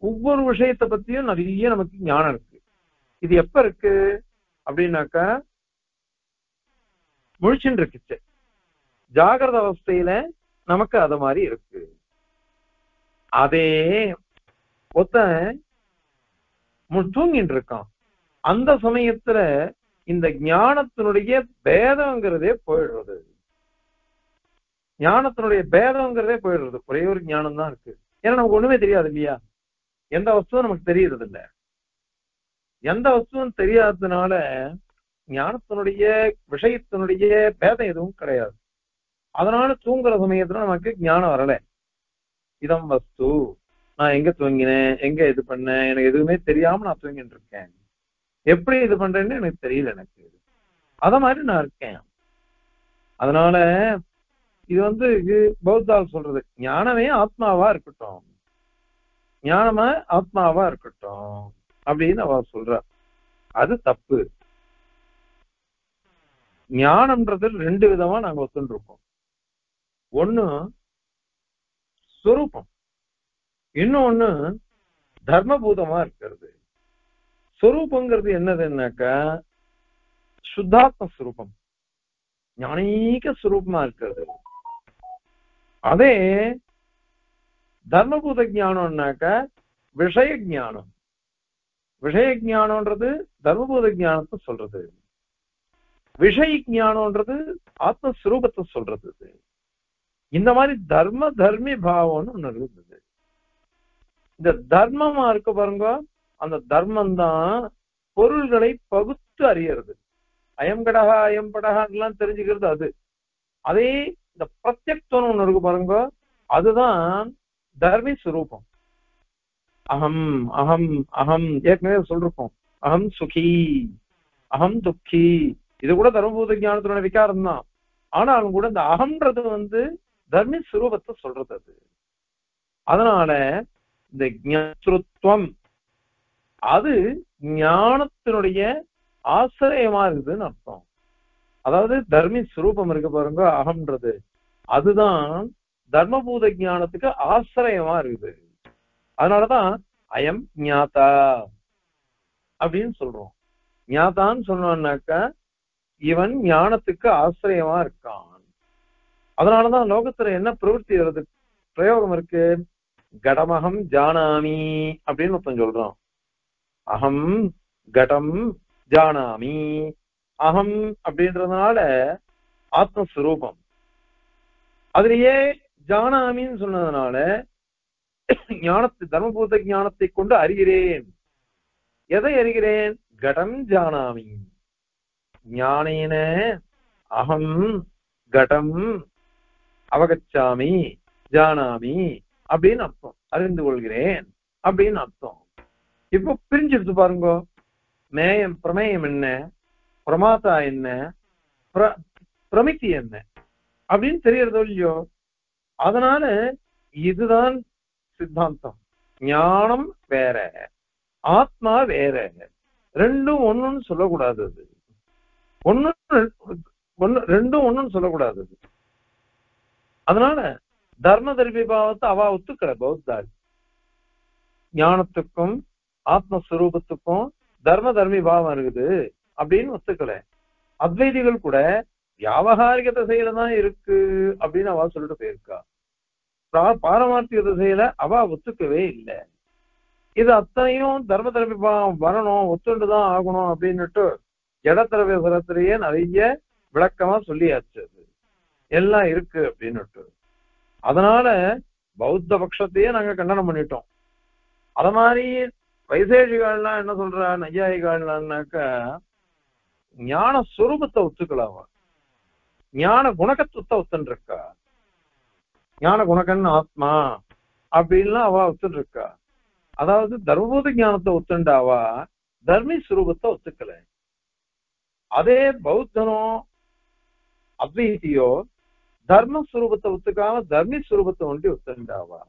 ஒவ்வொரு விஷயத்தை பத்தியும் நிறைய நமக்கு ஞானம் இருக்கு. இது எப்ப இருக்கு அப்படின்னாக்கா முழிச்சுட்டு இருக்குச்சு. ஜாகிரத அவஸ்தையில நமக்கு அது மாதிரி இருக்கு. அதே ஒருத்தன் தூங்கிட்டு இருக்கான், அந்த சமயத்துல இந்த ஞானத்தினுடைய பேதம்ங்கிறதே போயிடுறது. ஞானத்தினுடைய பேதம்ங்கிறதே போயிடுறது. ஒரே ஒரு ஞானம் தான் இருக்கு. ஏன்னா நமக்கு ஒண்ணுமே தெரியாது இல்லையா, எந்த வஸ்துவும் நமக்கு தெரியறது இல்ல. எந்த வஸ்துவும் தெரியாததுனால ஞானத்தினுடைய விஷயத்தினுடைய பேதம் எதுவும் கிடையாது. அதனால தூங்குற சமயத்துல நமக்கு ஞானம் வரல. இதம் வஸ்து, நான் எங்க தூங்கினேன், எங்க இது பண்ணேன், எனக்கு எதுவுமே தெரியாம நான் தூங்கிட்டு இருக்கேன். எப்படி இது பண்றேன்னு எனக்கு தெரியல. எனக்கு அத மாதிரி நான் இருக்கேன். அதனால இது பௌத்தால் சொல்றது, ஞானமே ஆத்மாவா இருக்கட்டும், ஞானமா ஆத்மாவா இருக்கட்டும் அப்படின்னு அவ சொல்ற. அது தப்பு. ஞானம்ன்றது ரெண்டு விதமா நாங்க ஒத்துட்டு இருக்கோம். ஒண்ணு ஸ்வரூபம், இன்னொன்னு தர்மபூதமா இருக்கிறது. ஸ்வரூபங்கிறது என்னதுன்னாக்கா சுத்தாத்ம ஸ்வரூபம், ஞானீக ஸ்வரூபமா இருக்கிறது. அதே தர்மபூத ஞானம்னாக்கா விஷய ஞானம். விஷய ஞானம்ன்றது தர்மபூத ஞானத்தை சொல்றது, விஷய ஞானம்ன்றது ஆத்மஸ்வரூபத்தை சொல்றது. இந்த மாதிரி தர்மி பாவம்னு ஒண்ணு இருந்தது. இந்த தர்மமா இருக்க பாருங்க, அந்த தர்மம் தான் பொருள்களை பகுத்து அறியறது. அயம்படகா அயம்படகான்லாம் தெரிஞ்சுக்கிறது அது. அதே இந்த பிரத்யக்தம் ஒண்ணு இருக்கு பாருங்க, அதுதான் தர்மி சுரூபம். அகம் அகம் அகம் ஏற்கனவே சொல்லிருக்கோம். அகம் சுகி, அகம் துக்கி, இது கூட தர்மபூத ஞானத்தோட விகாரம் தான். ஆனாலும் கூட இந்த அகம்ன்றது தர்மி சுரூபத்தை சொல்றது அது. அதனால இந்த ஞானத்துவம் அது ஞானத்தினுடைய ஆசிரியமா இருக்குதுன்னு அர்த்தம். அதாவது தர்மி சுரூபம் இருக்கு பாருங்க, அகம்ன்றது, அதுதான் தர்மபூத ஞானத்துக்கு ஆசிரியமா இருக்குது. அதனாலதான் அயம் ஞாதா அப்படின்னு சொல்றோம். ஞாதான்னு சொன்னோம்னாக்கா இவன் ஞானத்துக்கு ஆசிரியமா இருக்கான். அதனாலதான் லோகத்துல என்ன பிரவருத்தி வருது, பிரயோகம் இருக்கு, கடமகம் ஜானாமி அப்படின்னு ஒருத்தன் சொல்றான். அகம் கடம் ஜானாமி, அகம் அப்படின்றதுனால ஆத்மஸ்வரூபம், அதுலயே ஜானாமின்னு சொன்னதுனால ஞானத்தை தர்மபூத ஞானத்தை கொண்டு அறிகிறேன். எதை அறிகிறேன்? கடம் ஜானாமி, ஞானேன அகம் கடம் அவகச்சாமி ஜானாமி அப்படின்னு அர்த்தம், அறிந்து கொள்கிறேன் அப்படின்னு அர்த்தம். இப்போ பிரிஞ்செடுத்து பாருங்க, மேயம் பிரமேயம் என்ன, பிரமாதா என்ன, பிரமித்தி என்ன அப்படின்னு தெரியறதோ இல்லையோ. அதனால இதுதான் சித்தாந்தம். ஞானம் வேற, ஆத்மா வேற, ரெண்டும் ஒண்ணுன்னு சொல்லக்கூடாது. ரெண்டும் ஒண்ணுன்னு சொல்லக்கூடாது. அதனால தர்ம தர்மி பாவத்தை அவ ஒத்துக்கல பௌத்தாள். ஞானத்துக்கும் ஆத்மஸ்வரூபத்துக்கும் தர்ம தர்மி பாவம் இருக்குது அப்படின்னு ஒத்துக்கல. அத்வைதிகள் கூட வியாபகாரிக திசையிலதான் இருக்கு அப்படின்னு அவ சொல்லிட்டு போயிருக்கா. பாரமார்த்திக திசையில அவ ஒத்துக்கவே இல்லை. இது அத்தனையும் தர்ம தர்மி பாவம் வரணும், ஒத்துண்டுதான் ஆகணும் அப்படின்னுட்டு ஜடத்திரவியத்திலேயே நிறைய விளக்கமா சொல்லியாச்சு, எல்லாம் இருக்கு அப்படின்னுட்டு. அதனால பௌத்த பட்சத்தையே நாங்க கண்டனம் பண்ணிட்டோம். அத மாதிரி வைசேஷிகள்லாம் என்ன சொல்றா, நையாயிகள்னாக்கா ஞான சுரூபத்தை ஒத்துக்கலாம், ஞான குணகத்துவத்தை ஒத்துன்னு இருக்கா. ஞான குணகன் ஆத்மா அப்படின்லாம் அவ ஒத்துட்டு இருக்கா. அதாவது தர்மபூத ஞானத்தை ஒத்துண்டாவா, தர்மி சுரூபத்தை ஒத்துக்கல. அதே பௌத்தனோ அத்வைதியோ தர்மஸ்வரூபத்தை ஒத்துக்காம தர்மி சுரூபத்தை ஒன்றி ஒத்துண்டாவா.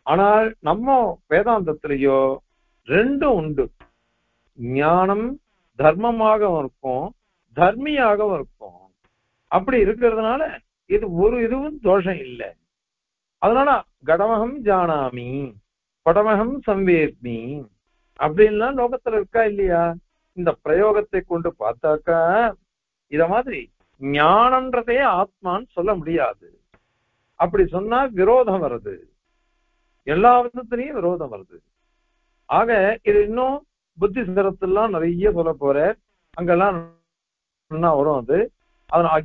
ஆனால் நம்ம வேதாந்தத்திலேயோ ரெண்டும் உண்டு. ஞானம் தர்மமாகவும் இருக்கும், தர்மியாகவும் இருக்கும். அப்படி இருக்கிறதுனால இது ஒரு இதுவும் தோஷம் இல்லை. அதனால கடமகம் ஜானாமி படமகம் சம்வேத்மி அப்படின்லாம் லோகத்துல இருக்கா இல்லையா. இந்த பிரயோகத்தை கொண்டு பார்த்தாக்கா இத மாதிரி ஞானம்ன்றதே ஆத்மான்னு சொல்ல முடியாது. அப்படி சொன்னா விரோதம் வருது, எல்லா விதத்திலையும் விரோதம் வருது. ஆக இது இன்னும் புத்தி சிதறத்தெல்லாம் நிறைய சொல்ல போற, அங்கெல்லாம் வரும். அது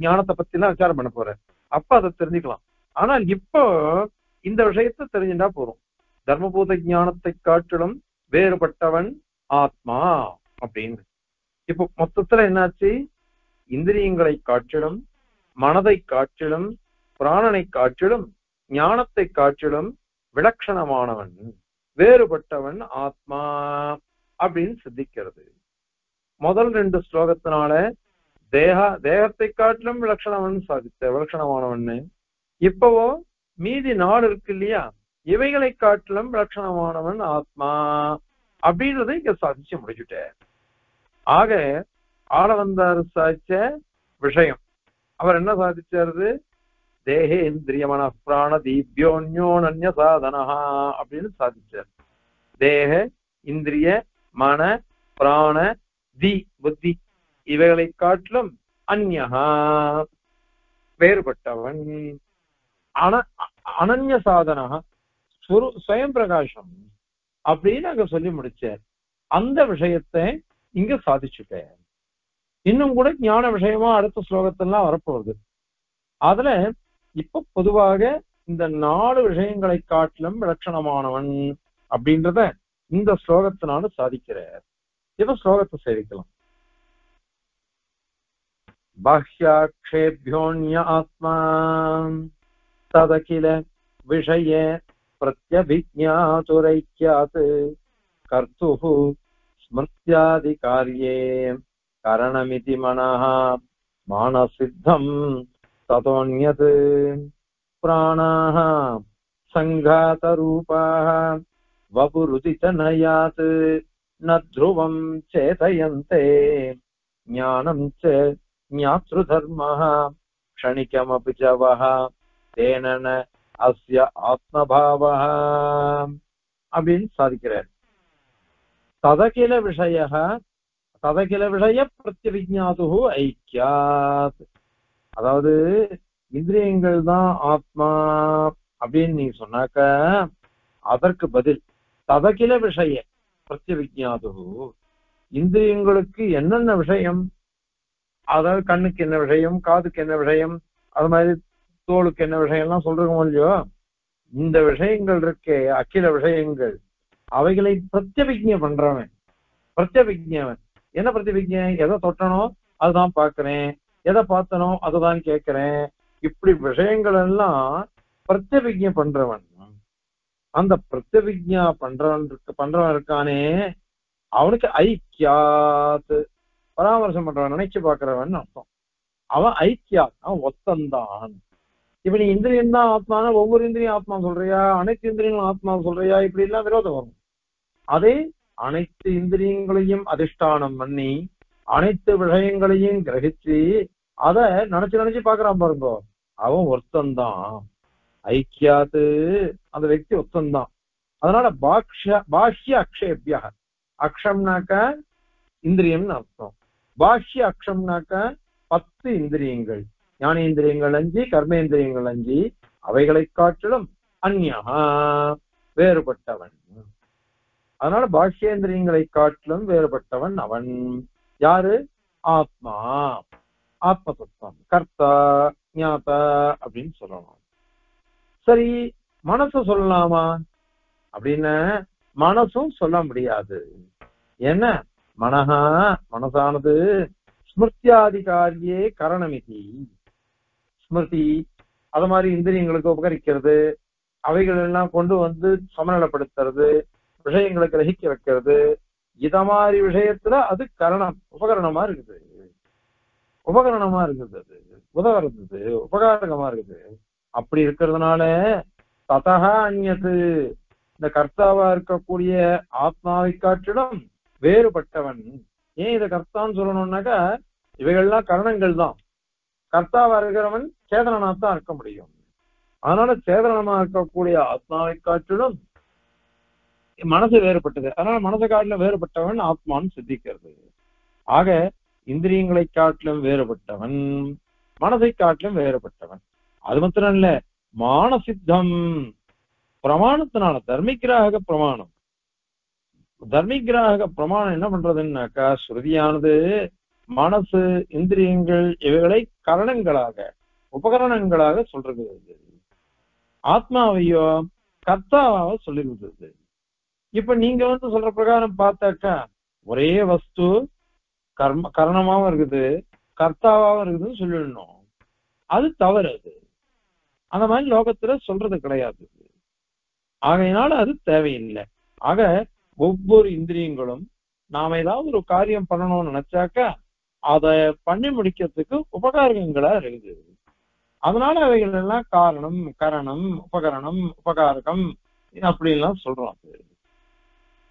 ஞானத்தை பத்தி எல்லாம் விசாரம் பண்ண போற, அப்ப அதை தெரிஞ்சுக்கலாம். ஆனால் இப்போ இந்த விஷயத்தை தெரிஞ்சுட்டா போறோம். தர்மபூத ஞானத்தை காட்டிலும் வேறுபட்டவன் ஆத்மா அப்படின்னு. இப்போ மொத்தத்துல என்னாச்சு, இந்திரியங்களை காட்டிலும் மனதை காட்டிலும் பிராணனை காட்டிலும் ஞானத்தை காட்டிலும் விலட்சணமானவன் வேறுபட்டவன் ஆத்மா அப்படின்னு சித்திக்கிறது. முதல் 2 ஸ்லோகத்தினால தேகத்தை காட்டிலும் விலட்சணமானவன். இப்பவோ மீதி 4 இருக்கு இல்லையா, இவைகளை காட்டிலும் விலட்சணமானவன் ஆத்மா அப்படின்றத இங்க சாதிச்சு முடிச்சுட்டார். ஆக ஆளவந்தார் சாதிச்ச விஷயம் அவர் என்ன சாதிச்சாரு, தேகேந்திரிய மன பிராண தீபியோன்யோன்ய சாதனா அப்படின்னு சாதிச்சார். தேக இந்திரிய மன பிராண தி புத்தி இவைகளை காட்டிலும் அந்யஹா வேறுபட்டவன், அனன்ய சாதனா ஸ்வயம் பிரகாசம் அப்படின்னு அங்க சொல்லி முடிச்சார். அந்த விஷயத்தை இங்க சாதிச்சுட்டார். இன்னும் கூட ஞான விஷயமா அடுத்த ஸ்லோகத்திலாம் வரப்போகுது. அதுல இப்ப பொதுவாக இந்த 4 விஷயங்களை காட்டிலும் விலட்சணமானவன் அப்படின்றத இந்த ஸ்லோகத்தினால சாதிக்கிறார். இப்ப ஸ்லோகத்தை சேவிக்கலாம். பாஹ்யாக்ஷேபியோன்ய ஆத்மா ததகில விஷய பிரத்யபிஜ்ஞாதுரைக்யாத் கர்த்துஹு ஸ்மிருத்யாதி கார்யே கரணமிதி மனஹ மானசித்தம் ததோன்யத் பிராணாஹ சங்காத ரூபாஹ வபுருதிதனயாத் ந த்ருவம் சேதயந்தே ஞானம் ச ஞாத்ருதர்மஹ க்ஷணிகமபி ச வஹ தேன அஸ்ய ஆத்மபாவஹ அப்படின்னு சாதிக்கிறார். ததகில விஷய பிரத்யவிஜ்ஞாது ஐக்கியாத், அதாவது இந்திரியங்கள் தான் ஆத்மா அப்படின்னு நீ சொன்னாக்க அதற்கு பதில் ததகில விஷய பிரத்யவிஜ்ஞாது, இந்திரியங்களுக்கு என்னென்ன விஷயம், அதாவது கண்ணுக்கு என்ன விஷயம், காதுக்கு என்ன விஷயம், அது மாதிரி தோளுக்கு என்ன விஷயம்லாம் சொல்றோமோ இல்லையோ, இந்த விஷயங்கள் இருக்கே அகில விஷயங்கள், அவைகளை பிரத்யபிக்ஞை பண்றவன். பிரத்யபிக்ஞவன் என்ன பிரத்யபிக்ஞை, எதை தொட்டனோ அதுதான் பாக்குறேன், எதை பார்த்தனோ அதுதான் கேட்கிறேன், இப்படி விஷயங்கள் எல்லாம் பிரத்யபிக்ஞை பண்றவன். அந்த பிரத்யபிக்ஞா பண்றவன் இருக்கானே அவனுக்கு ஐக்கியாத், பராமர்சம் பண்றவன், நினைச்சு பாக்குறவன் அர்த்தம். அவன் ஐக்கியாத், அவன் ஒத்தந்தான். இப்ப நீ இந்திரியம் தான் ஆத்மான, ஒவ்வொரு இந்திரியும் ஆத்மா சொல்றியா, அனைத்து இந்திரியங்களும் ஆத்மா சொல்றியா, இப்படி எல்லாம் விரோதம் வரும். அதே அனைத்து இந்திரியங்களையும் அதிஷ்டானம் பண்ணி அனைத்து விஷயங்களையும் கிரகிச்சு அதை நினைச்சு பாக்குறான் பாருங்க, அவன் ஒருத்தந்தான். ஐக்கியாது, அந்த వ్యక్తి ஒத்தந்தான். அதனால பாஹ்ய அக்ஷேபிய, அக்ஷம்னாக்க இந்திரியம்னு அர்த்தம். பாஹ்ய அக்ஷம்னாக்க 10 இந்திரியங்கள், ஞானேந்திரியங்கள் 5, கர்மேந்திரியங்கள் 5, அவைகளை காட்டிலும் அந்யஹா வேறுபட்டவன். அதனால பாஹ்யேந்திரியங்களை காட்டிலும் வேறுபட்டவன் அவன். யாரு? ஆத்மா, ஆத்ம தத்துவம், கர்த்தா ஞாதா அப்படின்னு சொல்லணும். சரி, மனசு சொல்லலாமா அப்படின்னு? மனசும் சொல்ல முடியாது. என்ன? மனஹா, மனசானது ஸ்மிருத்தியாதிகாரியே கரணமிதி, ஸ்மிருதி அது மாதிரி இந்திரியங்களுக்கு உபகரிக்கிறது, அவைகள் எல்லாம் கொண்டு வந்து சமநிலைப்படுத்துறது, விஷயங்களை கிரகிக்க வைக்கிறது, இத மாதிரி விஷயத்துல அது கரணம், உபகரணமா இருக்குது, உபகரணமா இருக்குது, அது உதவுறது, உபகாரகமா இருக்குது. அப்படி இருக்கிறதுனால ததஹ அந்யது, இந்த கர்த்தாவா இருக்கக்கூடிய ஆத்மாவை காட்டிலும் வேறுபட்டவன். ஏன் இதை கர்த்தான்னு சொல்லணும்னாக்கா, இவைகள்லாம் கரணங்கள் தான். கர்த்தாவா இருக்கிறவன் சேதனனாத்தான் இருக்க முடியும். அதனால சேதனமா இருக்கக்கூடிய ஆத்மாவை காட்டிலும் மனசு வேறுபட்டது. அதனால மனசை காட்டிலும் வேறுபட்டவன் ஆத்மான்னு சித்திக்கிறது. ஆக இந்திரியங்களை காட்டிலும் வேறுபட்டவன், மனசை காட்டிலும் வேறுபட்டவன். அது மாத்திரம் இல்ல, மானசித்தம் பிரமாணத்தினால தர்மிகிராக பிரமாணம். தர்மிகிராக பிரமாணம் என்ன பண்றதுன்னாக்கா, ஸ்ருதியானது மனசு இந்திரியங்கள் இவைகளை கரணங்களாக உபகரணங்களாக சொல்றது. ஆத்மாவையோ கர்த்தாவாக சொல்லிருந்தது. இப்ப நீங்க சொல்ற பிரகாரம் பார்த்தாக்கா ஒரே வஸ்து கரணமாவும் இருக்குது கர்த்தாவாவும் இருக்குதுன்னு சொல்லிடணும். அது தவறு. அது அந்த மாதிரி லோகத்துல சொல்றது கிடையாது. ஆகையினால அது தேவையில்லை. ஆக ஒவ்வொரு இந்திரியங்களும் நாம ஏதாவது ஒரு காரியம் பண்ணணும்னு நினைச்சாக்கா அதை பண்ணி முடிக்கிறதுக்கு உபகாரங்களா இருக்குது. அதனால அவைகள் எல்லாம் காரணம், கரணம், உபகரணம், உபகாரகம் அப்படி எல்லாம் சொல்றோம்.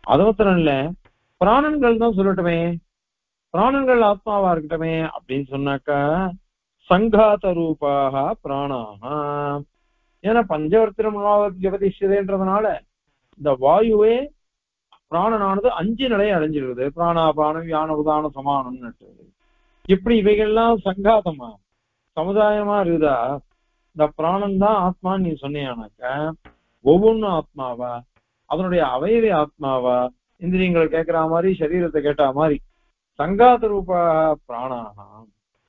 அது மாத்திரம் இல்ல, பிராணன்கள் தான் சொல்லட்டுமே, பிராணன்கள் ஆத்மாவா இருக்கட்டுமே அப்படின்னு சொன்னாக்கா சங்காத ரூபாக பிராணாக. ஏன்னா பஞ்சவர்த்திரம் ஜெகதிஷதேன்றதுனால இந்த வாயுவே பிராணனானது 5 நிலையை அடைஞ்சிருக்குது. பிராணாபானம் யான உதான சமானம்னு இப்படி இவைகள்லாம் சங்காதமா சமுதாயமா இருக்குதா? இந்த பிராணம் தான் ஆத்மான்னு நீ சொன்னியானாக்க ஒவ்வொன்றும் ஆத்மாவா, அதனுடைய அவயவே ஆத்மாவா, இந்திரியங்களை கேட்கிற மாதிரி சரீரத்தை கேட்டா மாதிரி சங்காத ரூபா பிராணாக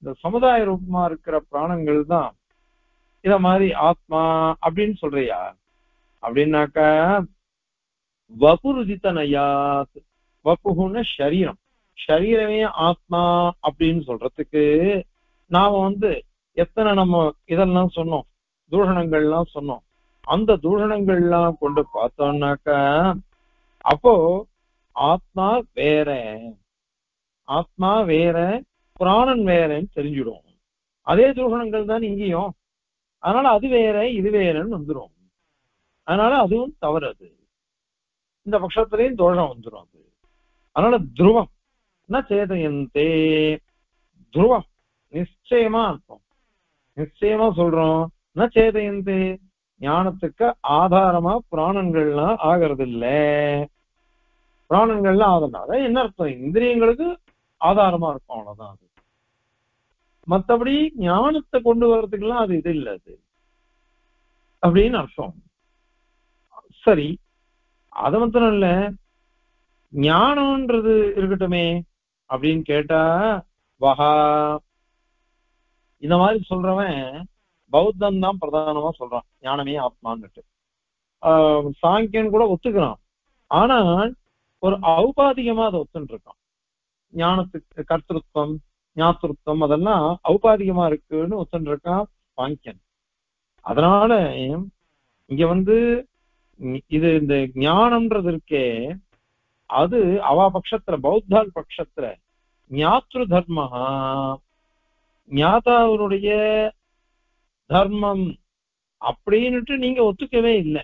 இந்த சமுதாய ரூபமா இருக்கிற பிராணங்கள் தான் இத மாதிரி ஆத்மா அப்படின்னு சொல்றியா? அப்படின்னாக்கா வபுருதித்தனயாத், வப்புன்னு சரீரம், சரீரமே ஆத்மா அப்படின்னு சொல்றதுக்கு நாம எத்தனை நம்ம இதெல்லாம் சொன்னோம், தூஷணங்கள்லாம் சொன்னோம். அந்த தூஷணங்கள்லாம் கொண்டு பார்த்தோம்னாக்கா அப்போ ஆத்மா வேற, ஆத்மா வேற, பிராணன் வேறன்னு தெரிஞ்சிடும். அதே தூஷணங்கள் தான் இங்கேயும். அதனால அது வேற இது வேறன்னு வந்துடும். அதனால அதுவும் தவறு. அது இந்த பட்சத்திலையும் தோஷம் வந்துடும். அது அதனால துருவம் சேதயந்தே, துருவம் நிச்சயமா இருக்கும். நிச்சயமா சொல்றோம். சேதயந்தே ஞானத்துக்கு ஆதாரமா பிராணங்கள்லாம் ஆகிறது இல்ல. பிராணங்கள்லாம் ஆதாரம் என்ன அர்த்தம்? இந்திரியங்களுக்கு ஆதாரமா இருக்கும், அவ்வளவுதான். அது மற்றபடி ஞானத்தை கொண்டு வர்றதுக்கெல்லாம் அது இது இல்லை. அது அப்படின்னு அர்த்தம். சரி, அது மாத்திரம் இல்ல, ஞானம்ன்றது இருக்கட்டுமே அப்படின்னு கேட்டா வஹா இந்த மாதிரி சொல்றவன் பௌத்தம் தான் பிரதானமா சொல்றான், ஞானமே ஆத்மான்னுட்டு. சாங்கியன் கூட ஒத்துக்கிறான். ஆனால் ஒரு ஔபாதிகமா அதை ஒத்துன்னு இருக்கான். ஞானத்துக்கு கர்த்திருவம் ஞாத்திருத்தம் அதெல்லாம் ஔபாதிகமா இருக்குன்னு ஒத்துன்னு இருக்கான் சாங்கியன். அதனால இங்க இது இந்த ஞானம்ன்றது இருக்கே, அது அவ பட்சத்துல பௌத்தால் பட்சத்துல ஞாத்ரு தர்மஹா, ஞாதாவனுடைய தர்மம் அப்படின்னுட்டு நீங்க ஒத்துக்கவே இல்லை.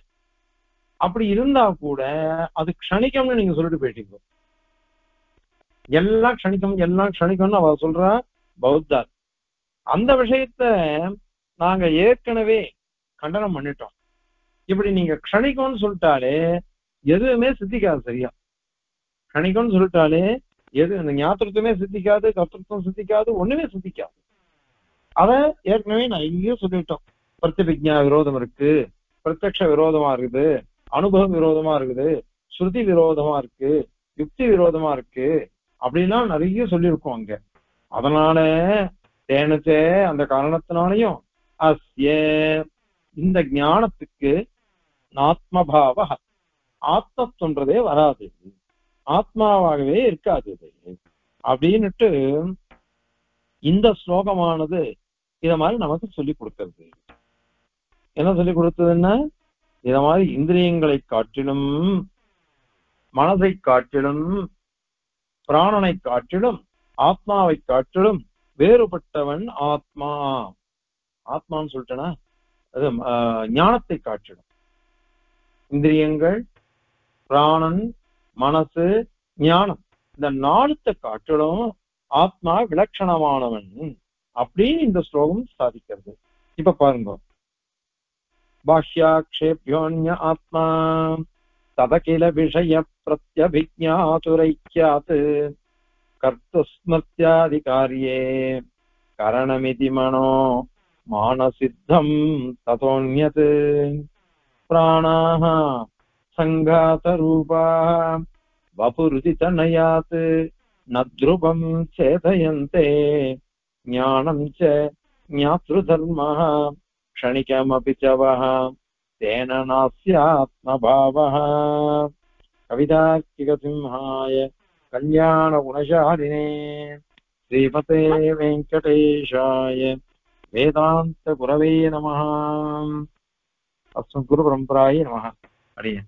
அப்படி இருந்தா கூட அது க்ஷணிக்கம்னு நீங்க சொல்லிட்டு போயிட்டீங்க. எல்லாம் க்ஷணிக்கம், எல்லாம் க்ஷணிக்கம்னு அவ சொல்றா பௌத்தார். அந்த விஷயத்த நாங்க ஏற்கனவே கண்டனம் பண்ணிட்டோம். இப்படி நீங்க க்ஷணிக்கம்னு சொல்லிட்டாலே எதுவுமே சித்திக்காது. சரியா க்ஷணிக்கம்னு சொல்லிட்டாலே எது இந்த ஞாத்திரத்துவமே சித்திக்காது, கர்த்தத்துவம் சித்திக்காது, ஒண்ணுமே சித்திக்காது. அத ஏற்கனவே நான் இங்கேயும் சொல்லிட்டோம். பிரத்யபிக்ஞா விரோதம் இருக்கு, பிரத்யக்ஷ விரோதமா இருக்குது, அனுபவம் விரோதமா இருக்குது, ஸ்ருதி விரோதமா இருக்கு, யுக்தி விரோதமா இருக்கு அப்படின்லாம் நிறைய சொல்லியிருக்கோம் அங்க. அதனால தேனச்சே அந்த காரணத்தினாலையும் அஸ்ய இந்த ஞானத்துக்கு ஆத்மபாவ ஆத்மத்துவன்றதே வராது, ஆத்மாவாகவே இருக்காது அப்படின்னுட்டு இந்த ஸ்லோகமானது இத மாதிரி நமக்கு சொல்லி கொடுக்கிறது. என்ன சொல்லி கொடுத்ததுன்னா, இத மாதிரி இந்திரியங்களை காட்டிலும் மனதை காட்டிலும் பிராணனை காட்டிலும் ஆத்மாவை காட்டிலும் வேறுபட்டவன் ஆத்மா. ஆத்மான்னு சொல்லிட்டேன்னா அது ஞானத்தை காட்டிடும். இந்திரியங்கள், பிராணன், மனசு, ஞானம் இந்த 4 காட்டிலும் ஆத்மா விலட்சணமானவன் அப்படின்னு இந்த ஸ்லோகம் சாதிக்கிறது. இப்ப பாருங்க, பாஷ்யாக்ஷேப்யோன்ய ஆத்மா ததகில விஷய பிரத்யபிஜ்ஞாதுரைக்யாத் கர்த்துஸ்மர்த்யாதிகாரியே கரணமிதி மனோ मानसिद्धं ततोऽन्यत् प्राणाः सङ्घातरूपाः वपुरुदितनयात् न ध्रुवं चेतयन्ते ज्ञानं च ज्ञातृधर्मः क्षणिकमपि च वः तेन नास्यात्मभावः कवितार्किकसिंहाय कल्याणगुणशालिने श्रीमते वेङ्कटेशाय वेदान्तगुरवे नमः अस्मद्गुरुपरम्परायै नमः हरिः